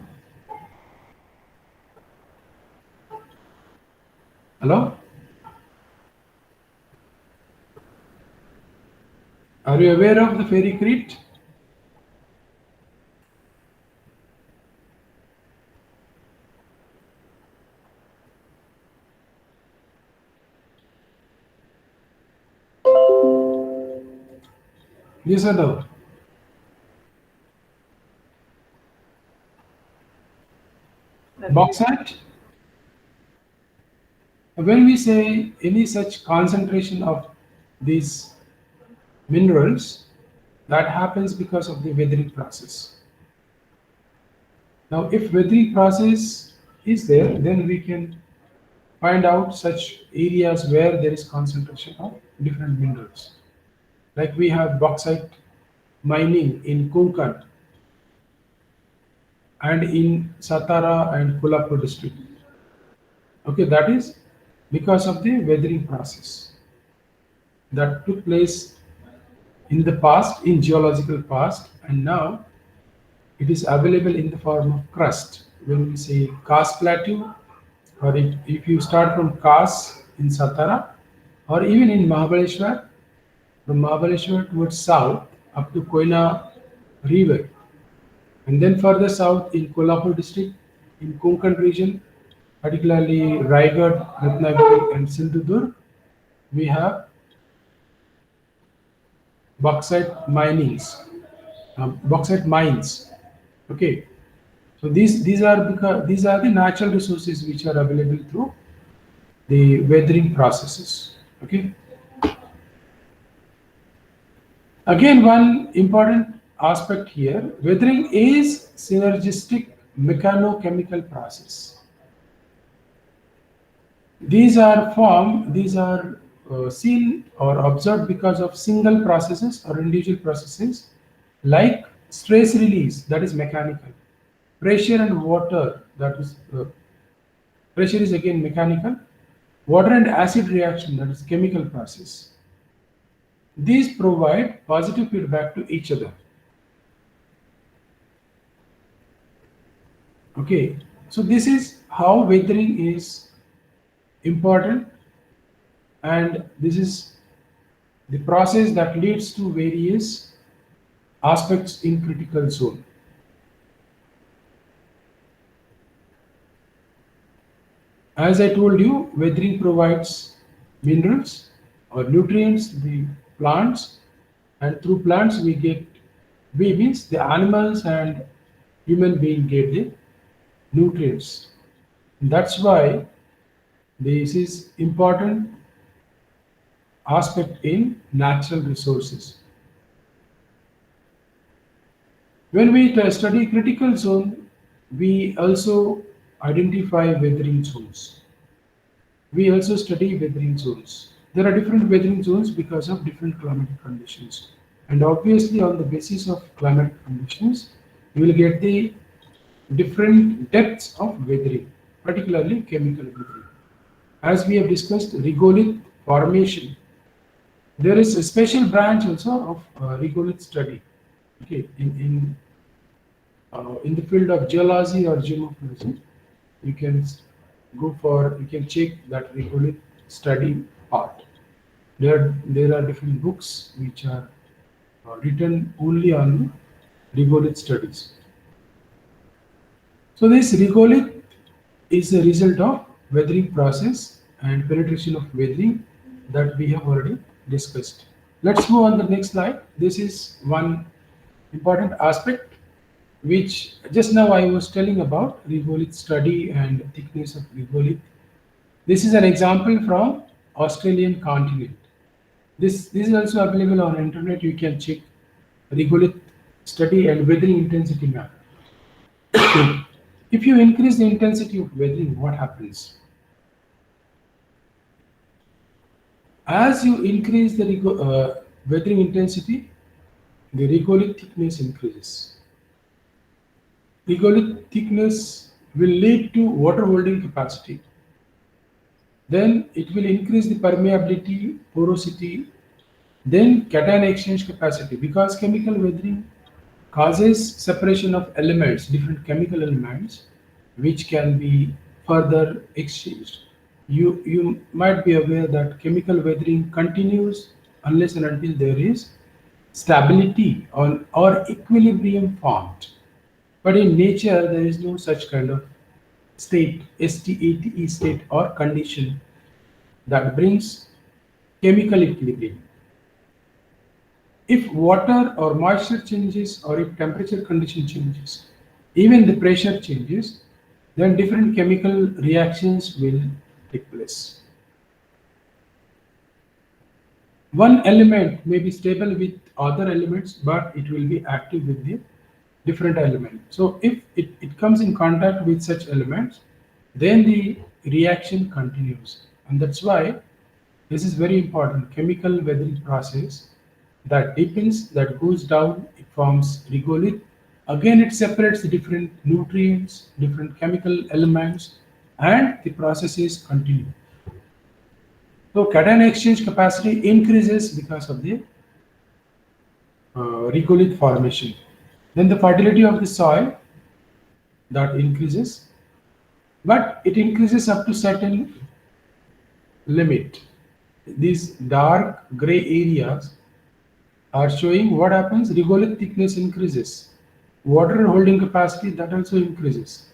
Hello? Are you aware of the ferricrete? Yes or no? Bauxite? When we say any such concentration of these minerals, that happens because of the weathering process. Now, if weathering process is there, then we can find out such areas where there is concentration of different minerals. Like we have bauxite mining in Konkan and in Satara and Kolhapur district. Okay, that is because of the weathering process that took place in the past, in geological past, and now it is available in the form of crust. When we say Khas Plateau, or if you start from Khas in Satara, or even in Mahabaleshwar, from Mahabaleshwar towards south up to Koyna River, and then further south in Kolhapur district, in Konkan region, particularly Raigad, Ratnagiri, and Sindhudurg, we have bauxite minings, bauxite mines. Okay, so these are the natural resources which are available through the weathering processes. Okay. Again, one important aspect here: weathering is synergistic mechanochemical process. These are seen or observed because of single processes or individual processes, like stress release, that is mechanical, pressure and water, that is pressure is again mechanical, water and acid reaction, that is chemical process. These provide positive feedback to each other. Okay, so this is how weathering is important, and this is the process that leads to various aspects in critical zone. As I told you, weathering provides minerals or nutrients to the plants, and through plants we means the animals and human being get the nutrients. That's why this is important aspect in natural resources. When we study critical zone, we also identify weathering zones. We also study weathering zones. There are different weathering zones because of different climatic conditions. And obviously, on the basis of climatic conditions, you will get the different depths of weathering, particularly chemical weathering. As we have discussed, regolith formation. There is a special branch also of regolith study. Okay, in the field of geology or geomorphology, you can you can check that regolith study part. There are different books which are written only on regolith studies. So this regolith is a result of weathering process and penetration of weathering that we have already discussed. Let's move on to the next slide. This is one important aspect which just now I was telling about regolith study and thickness of regolith. This is an example from Australian continent. This is also available on internet. You can check regolith study and weathering intensity map. If you increase the intensity of weathering, what happens? As you increase the weathering intensity, the regolith thickness increases. Regolith thickness will lead to water holding capacity. Then it will increase the permeability, porosity, then cation exchange capacity, because chemical weathering causes separation of elements, different chemical elements, which can be further exchanged. You might be aware that chemical weathering continues unless and until there is stability or equilibrium formed. But in nature, there is no such kind of state, STATE state or condition that brings chemical equilibrium. If water or moisture changes or if temperature condition changes, even the pressure changes, then different chemical reactions will take place. One element may be stable with other elements, but it will be active with the different element. So if it comes in contact with such elements, then the reaction continues. And that's why this is very important. Chemical weathering process that deepens, that goes down, it forms regolith. Again, it separates the different nutrients, different chemical elements, and the processes continue. So cation exchange capacity increases because of the regolith formation. Then the fertility of the soil that increases, but it increases up to certain limit. These dark gray areas are showing what happens. Regolith thickness increases, water holding capacity that also increases,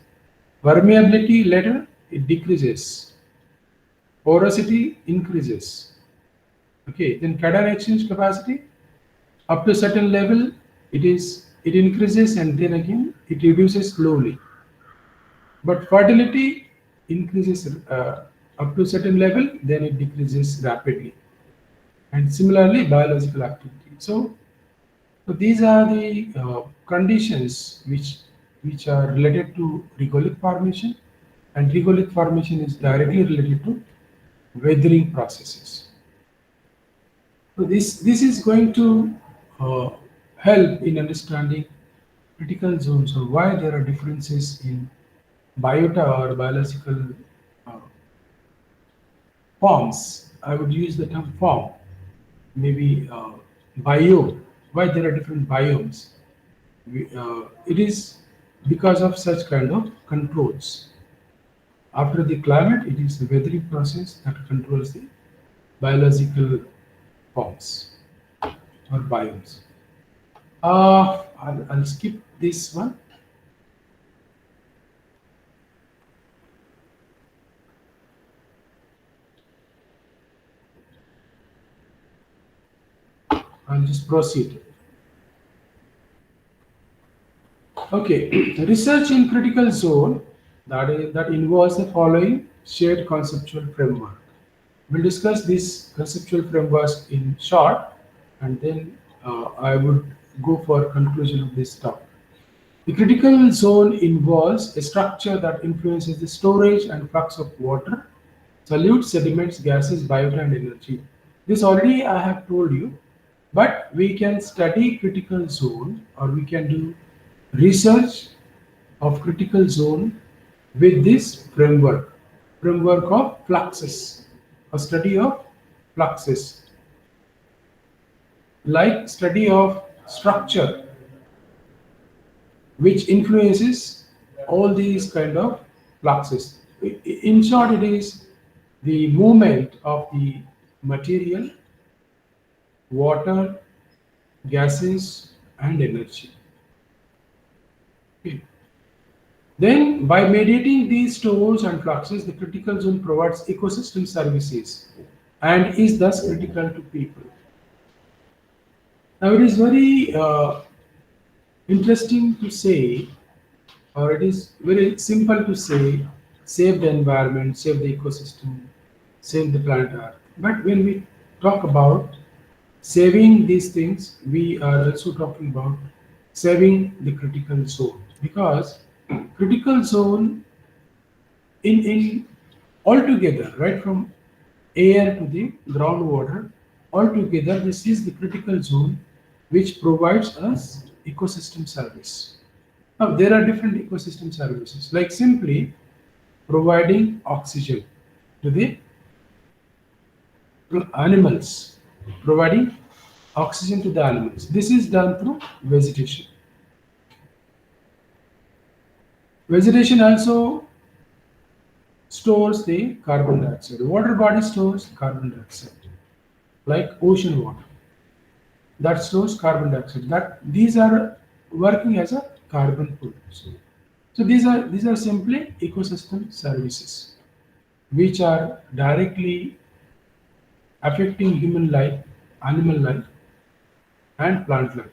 permeability later it decreases, porosity increases. Okay, then cation exchange capacity up to certain level it increases and then again it reduces slowly. But fertility increases up to certain level, then it decreases rapidly. And similarly, biological activity. So these are the conditions which are related to regolith formation, and regolith formation is directly related to weathering processes. So this is going to help in understanding critical zones or why there are differences in biota or biological uh, forms. I would use the term form, maybe biome. Why there are different biomes? It is because of such kind of controls. After the climate, it is the weathering process that controls the biological forms or biomes. I'll skip this one. I'll just proceed. Okay, research in critical zone that involves the following shared conceptual framework. We'll discuss these conceptual frameworks in short, and then I would go for conclusion of this talk. The critical zone involves a structure that influences the storage and flux of water, solutes, sediments, gases, biota, and energy. This already I have told you, but we can study critical zone or we can do research of critical zone with this framework of fluxes, a study of fluxes, like study of structure which influences all these kind of fluxes. In short, it is the movement of the material, water, gases, and energy. Okay. Then, by mediating these stores and fluxes, the critical zone provides ecosystem services and is thus critical to people. Now, it is very interesting to say, or it is very simple to say, save the environment, save the ecosystem, save the planet Earth. But when we talk about saving these things, we are also talking about saving the critical zone, because critical zone in altogether, right from air to the groundwater, altogether this is the critical zone which provides us ecosystem service. Now there are different ecosystem services, like simply providing oxygen to the animals, providing oxygen to the animals. This is done through vegetation. Vegetation also stores the carbon dioxide. Water body stores carbon dioxide, like ocean water. That stores carbon dioxide. That these are working as a carbon pool. So these are simply ecosystem services, which are directly affecting human life, animal life, and plant life.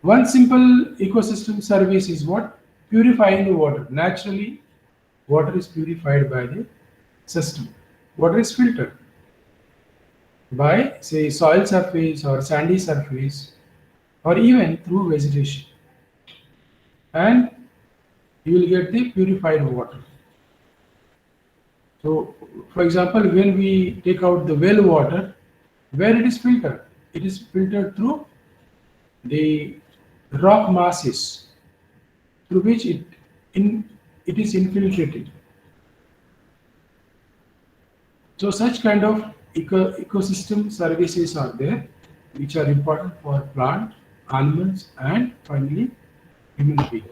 One simple ecosystem service is what? Purifying the water. Naturally, water is purified by the system. Water is filtered by, say, soil surface or sandy surface, or even through vegetation. And you will get the purified water. So, for example, when we take out the well water, where it is filtered? It is filtered through the rock masses through which it is infiltrated. So such kind of ecosystem services are there, which are important for plant, animals, and finally human beings.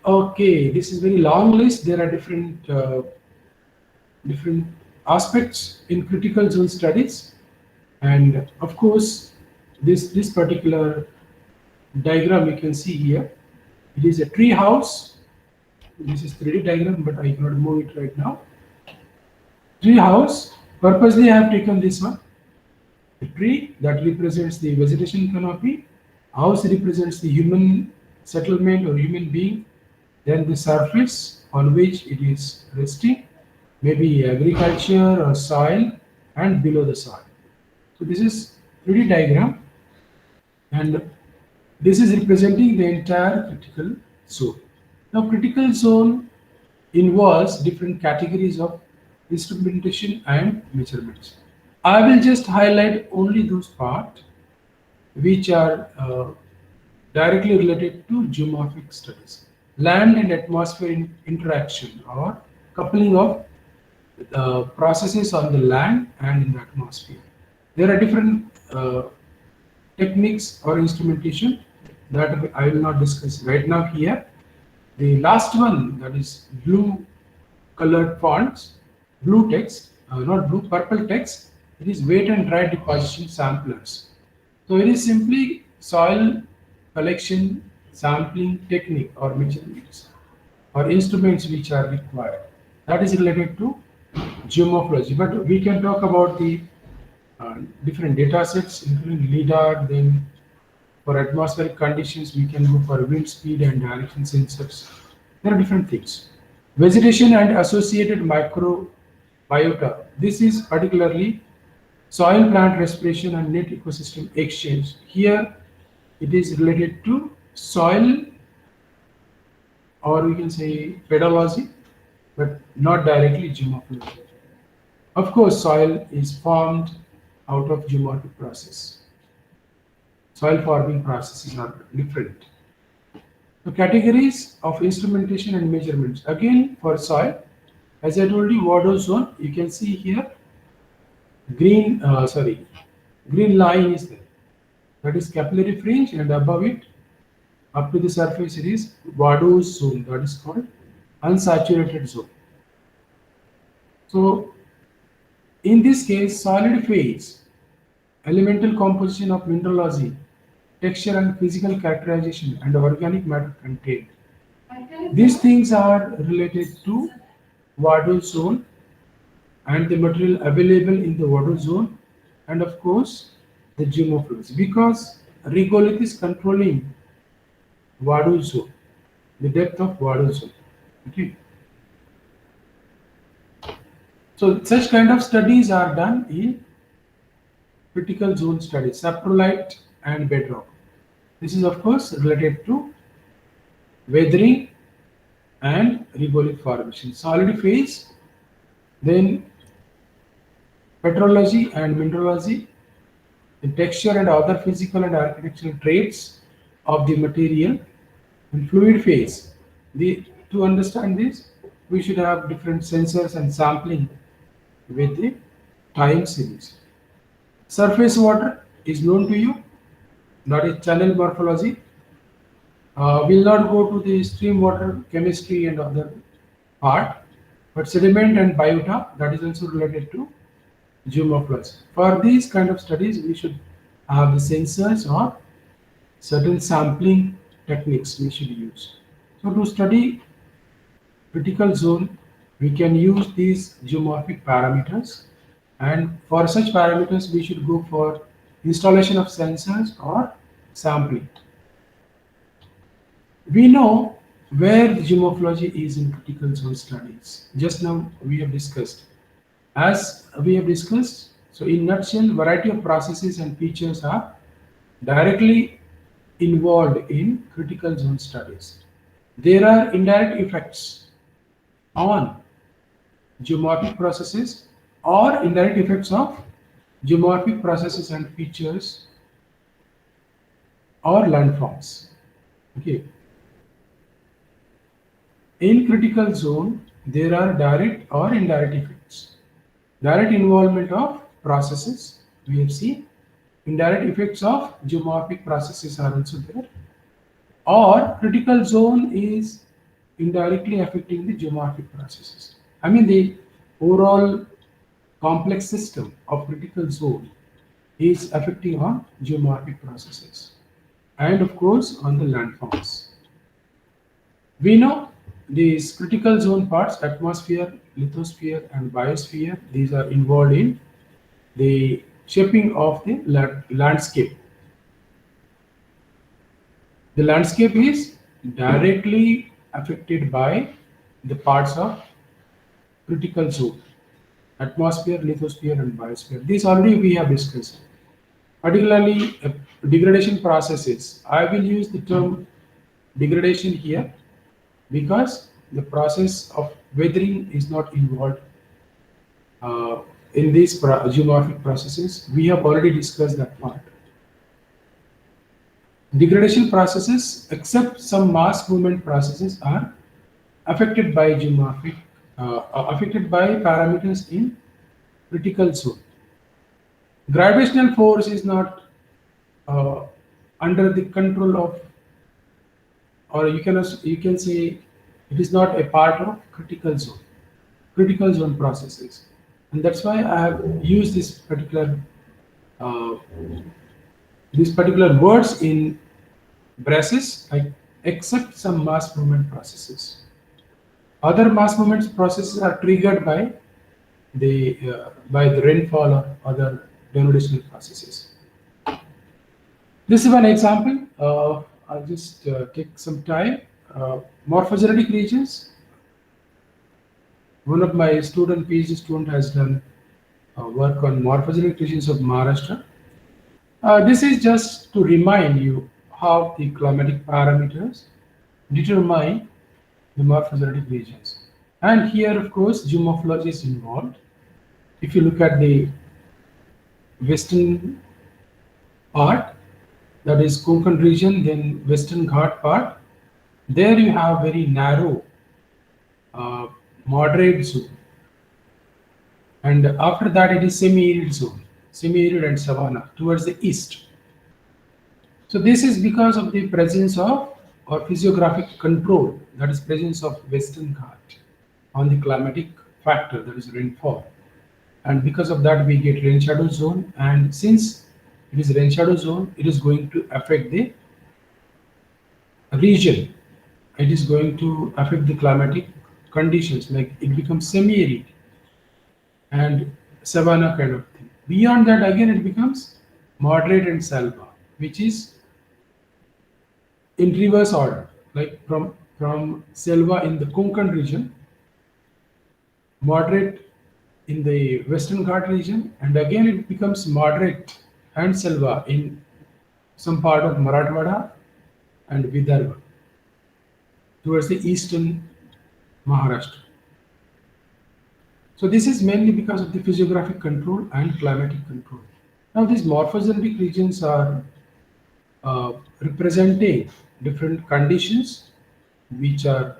Okay, this is very long list. There are different aspects in critical zone studies, and of course, this particular diagram you can see here. It is a tree house. This is 3D diagram, but I cannot move it right now. Tree house. Purposely, I have taken this one. The tree that represents the vegetation canopy. House represents the human settlement or human being. Then the surface on which it is resting, maybe agriculture or soil, and below the soil. So this is 3D diagram, and this is representing the entire critical zone. Now, critical zone involves different categories of instrumentation and measurements. I will just highlight only those parts which are directly related to geomorphic studies. Land and atmosphere interaction, or coupling of processes on the land and in the atmosphere. There are different techniques or instrumentation that I will not discuss right now here. The last one, that is blue colored fonts, blue text, not blue, purple text, it is wet and dry deposition samplers. So it is simply soil collection sampling technique or measurements or instruments which are required. That is related to geomorphology. But we can talk about the different data sets, including LIDAR. Then for atmospheric conditions, we can go for wind speed and direction sensors. There are different things. Vegetation and associated microbiota. This is particularly soil plant respiration and net ecosystem exchange. Here it is related to soil, or we can say pedology, but not directly geomorphology. Of course, soil is formed out of geomorphic process. Soil forming processes are different. So categories of instrumentation and measurements. Again, for soil, as I told you, water zone, you can see here, green line is there. That is capillary fringe, and above it, up to the surface, it is water zone. That is called unsaturated zone. So, in this case, solid phase, elemental composition of mineralogy, texture and physical characterization, and organic matter contained. These things are related to water zone and the material available in the water zone, and of course the geomorphology, because regolith is controlling water zone, the depth of water zone. Okay. So such kind of studies are done in critical zone studies, saprolite and bedrock. This is of course related to weathering and regolith formation. Solid phase, then petrology and mineralogy, the texture and other physical and architectural traits of the material, and fluid phase. To understand this, we should have different sensors and sampling with the time series. Surface water is known to you, that is channel morphology. We'll not go to the stream water chemistry and other part, but sediment and biota, that is also related to geomorphology. For these kind of studies, we should have the sensors or certain sampling techniques we should use. So to study critical zone, we can use these geomorphic parameters, and for such parameters, we should go for installation of sensors or sampling. We know where the geomorphology is in critical zone studies. Just now we have discussed. As we have discussed, so in nutshell, variety of processes and features are directly involved in critical zone studies. There are indirect effects on geomorphic processes or indirect effects of geomorphic processes and features or landforms. Okay. In critical zone, there are direct or indirect effects. Direct involvement of processes, we have seen. Indirect effects of geomorphic processes are also there. Or critical zone is indirectly affecting the geomorphic processes. I mean, the overall complex system of critical zone is affecting on geomorphic processes and of course on the landforms. We know these critical zone parts, atmosphere, lithosphere and biosphere, these are involved in the shaping of the landscape. The landscape is directly affected by the parts of critical zone, atmosphere, lithosphere and biosphere. These already we have discussed. Particularly degradation processes. I will use the term degradation here because the process of weathering is not involved in these geomorphic processes. We have already discussed that part. Degradation processes, except some mass movement processes, are affected by geomorphic, affected by parameters in critical zone. Gravitational force is not under the control or you can say it is not a part of critical zone processes, and that's why I have used uh, these particular words in braces, like except some mass movement processes. Other mass movements processes are triggered by the rainfall or other denudation processes. This is one example. I'll just take some time. Morphogenetic regions. One of my PhD student, has done work on morphogenetic regions of Maharashtra. This is just to remind you how the climatic parameters determine the morphogenetic regions. And here, of course, geomorphology is involved. If you look at the western part, that is Konkan region, then Western Ghat part, there you have very narrow, moderate zone. And after that, it is semi-arid zone, semi-arid and savanna towards the east. So this is because of the presence of or physiographic control, that is presence of Western Ghat on the climatic factor, that is rainfall. And because of that, we get rain shadow zone. And since it is rain shadow zone, it is going to affect the region. It is going to affect the climatic conditions, like it becomes semi-arid and savanna kind of thing. Beyond that, again, it becomes moderate and selva, which is in reverse order, like from selva in the Konkan region, moderate in the Western Ghat region, and again it becomes moderate and selva in some part of Marathwada and Vidarbha towards the eastern Maharashtra. So this is mainly because of the physiographic control and climatic control. Now these morphogenetic regions are representing different conditions which are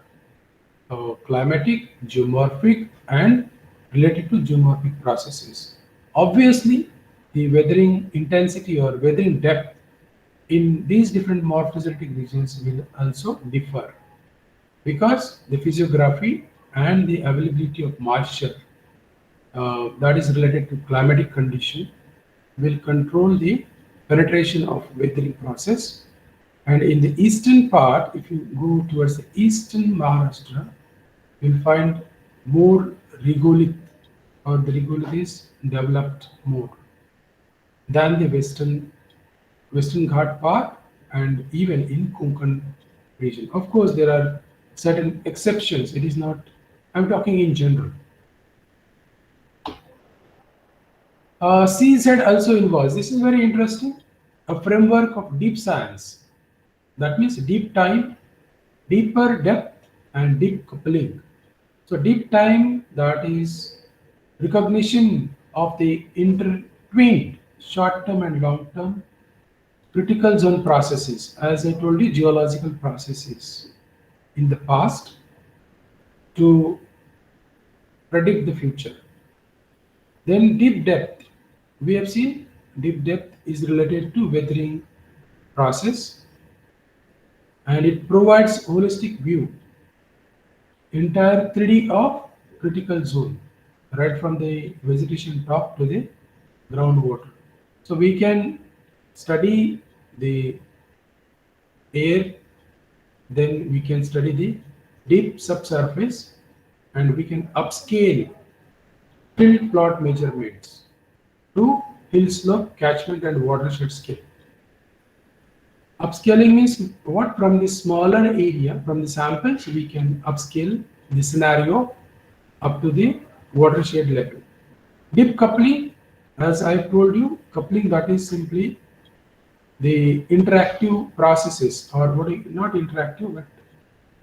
climatic, geomorphic, and related to geomorphic processes. Obviously, the weathering intensity or weathering depth in these different morphogenetic regions will also differ, because the physiography and the availability of moisture that is related to climatic condition will control the penetration of weathering process. And in the eastern part, if you go towards the eastern Maharashtra, you'll find more regolith, or the regolith is developed more than the Western Ghat part, and even in Konkan region. Of course, there are certain exceptions. It is not, I'm talking in general. CZ also involves, this is very interesting, a framework of deep science. That means deep time, deeper depth, and deep coupling. So deep time, that is recognition of the intertwined short-term and long-term critical zone processes, as I told you, geological processes in the past to predict the future. Then deep depth, we have seen deep depth is related to weathering process, and it provides holistic view, entire 3D of critical zone, right from the vegetation top to the groundwater. So we can study the air, then we can study the deep subsurface, and we can upscale field plot measurements to hill slope, catchment, and watershed scale. Upscaling means what? From the smaller area, from the samples, we can upscale the scenario up to the watershed level. Deep coupling, as I told you, coupling, that is simply the interactive processes, or not interactive, but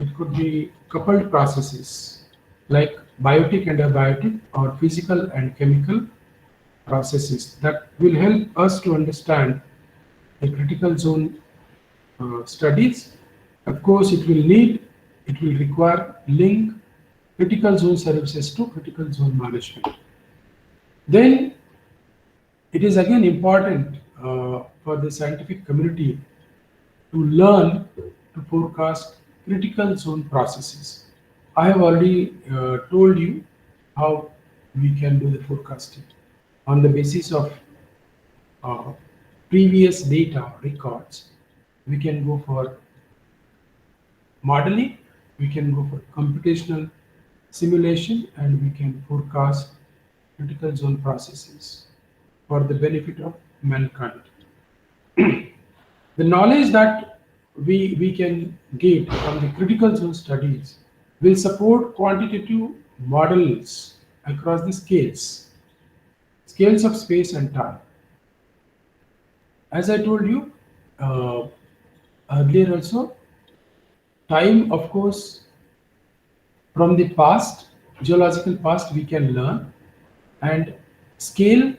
it could be coupled processes like biotic and abiotic, or physical and chemical processes that will help us to understand the critical zone studies. Of course, it will require link critical zone services to critical zone management. Then it is again important for the scientific community to learn to forecast critical zone processes. I have already told you how we can do the forecasting on the basis of uh, previous data records. We can go for modeling, we can go for computational simulation, and we can forecast critical zone processes for the benefit of mankind. The knowledge that we can get from the critical zone studies will support quantitative models across the scales of space and time. As I told you uh, earlier also, time, of course, from the past, geological past, we can learn, and scale,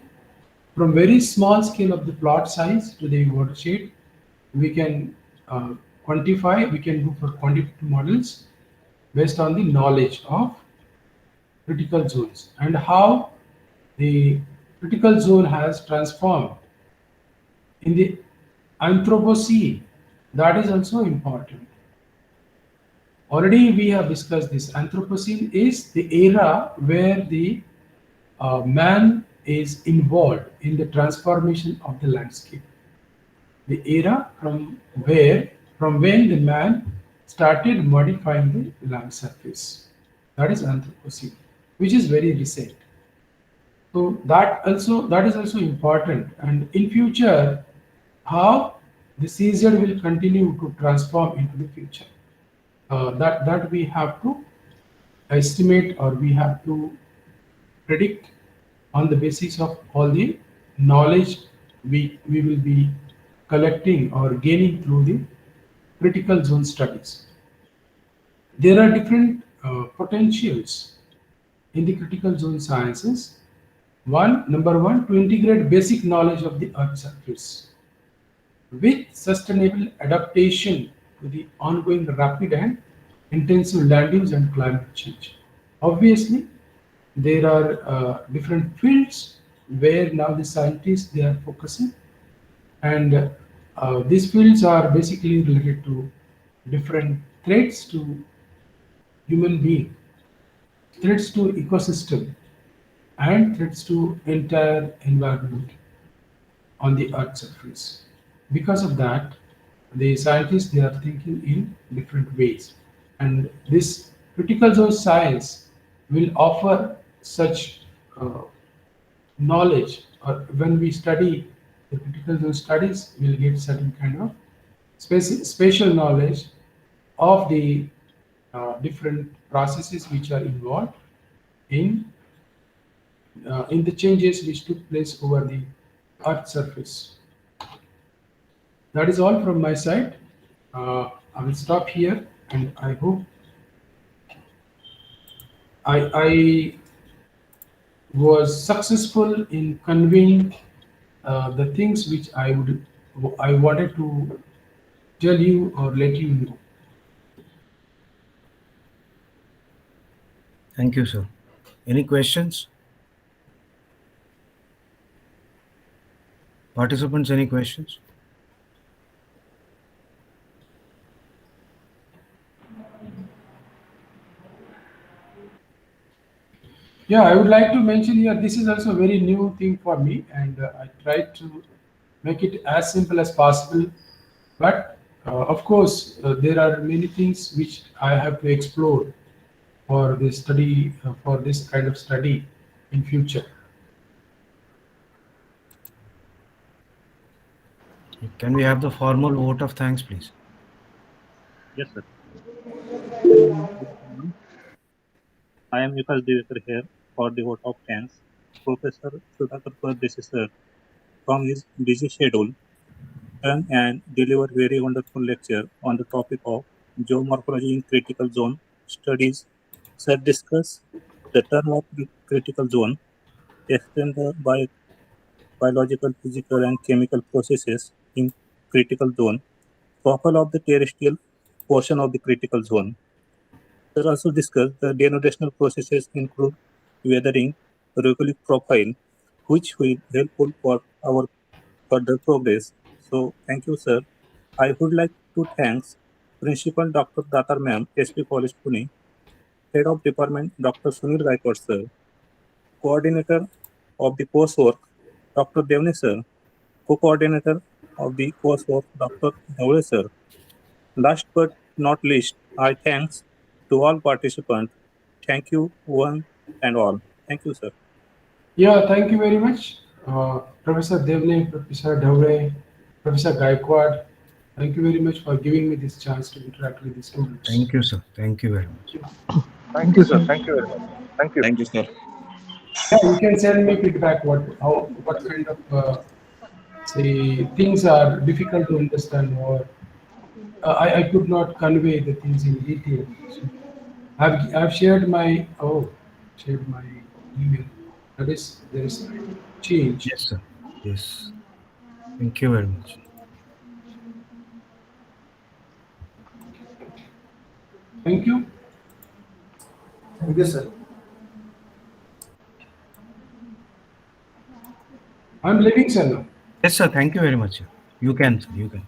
from very small scale of the plot size to the watershed, we can quantify, we can go for quantitative models based on the knowledge of critical zones and how the critical zone has transformed in the Anthropocene. That is also important. Already we have discussed this. Anthropocene is the era where the man is involved in the transformation of the landscape. The era from when the man started modifying the land surface. That is Anthropocene, which is very recent. So that is also important. And in future, how the season will continue to transform into the future. That we have to estimate, or we have to predict on the basis of all the knowledge we will be collecting or gaining through the critical zone studies. There are different potentials in the critical zone sciences. Number one, to integrate basic knowledge of the Earth surface with sustainable adaptation to the ongoing rapid and intensive land use and climate change. Obviously, there are different fields where now the scientists they are focusing, and these fields are basically related to different threats to human being, threats to ecosystem, and threats to entire environment on the Earth surface. Because of that, the scientists they are thinking in different ways, and this critical zone science will offer such uh, knowledge. Or when we study the critical zone studies, we'll get certain kind of spatial knowledge of the different processes which are involved in in the changes which took place over the Earth surface. That is all from my side. I will stop here, and I hope I was successful in conveying the things which I wanted to tell you or let you know. Thank you, sir. Any questions? Participants, any questions? Yeah, I would like to mention here, this is also a very new thing for me, and I tried to make it as simple as possible. But of course, there are many things which I have to explore for this study, for this kind of study in future. Can we have the formal vote of thanks, please? Yes, sir. I am Vikas Divekar here for the vote of thanks. Professor Sudhakar Pardeshi sir, from his busy schedule, turn and deliver very wonderful lecture on the topic of geomorphology in critical zone studies. Sir discuss the term of critical zone, explain the biological, physical, and chemical processes in critical zone, profile of the terrestrial portion of the critical zone. Sir also discussed the denotational processes include weathering, regolith profile, which will helpful for our further progress. So thank you, sir. I would like to thank Principal Dr. Datar Ma'am, SP College Pune, Head of Department Dr. Sunil Gaikwad Sir, Coordinator of the coursework Dr. Devne Sir, Co-Coordinator of the coursework Dr. Dhawale Sir. Last but not least, I thanks to all participants. Thank you one and all. Thank you, sir. Yeah, thank you very much, Professor Devne, Professor Dhaure, Professor Gaikwad. Thank you very much for giving me this chance to interact with the students. Thank you, sir. Thank you very much. Thank you, sir. Thank you very much. Thank you. Thank you, sir. Yeah, you can send me feedback. What kind of say things are difficult to understand, or I could not convey the things in detail. So I've shared my email. That is, there is change. Yes, sir. Yes. Thank you very much. Thank you. Thank you, sir. I'm leaving, sir, now. Yes, sir. Thank you very much, sir. You can, sir. You can.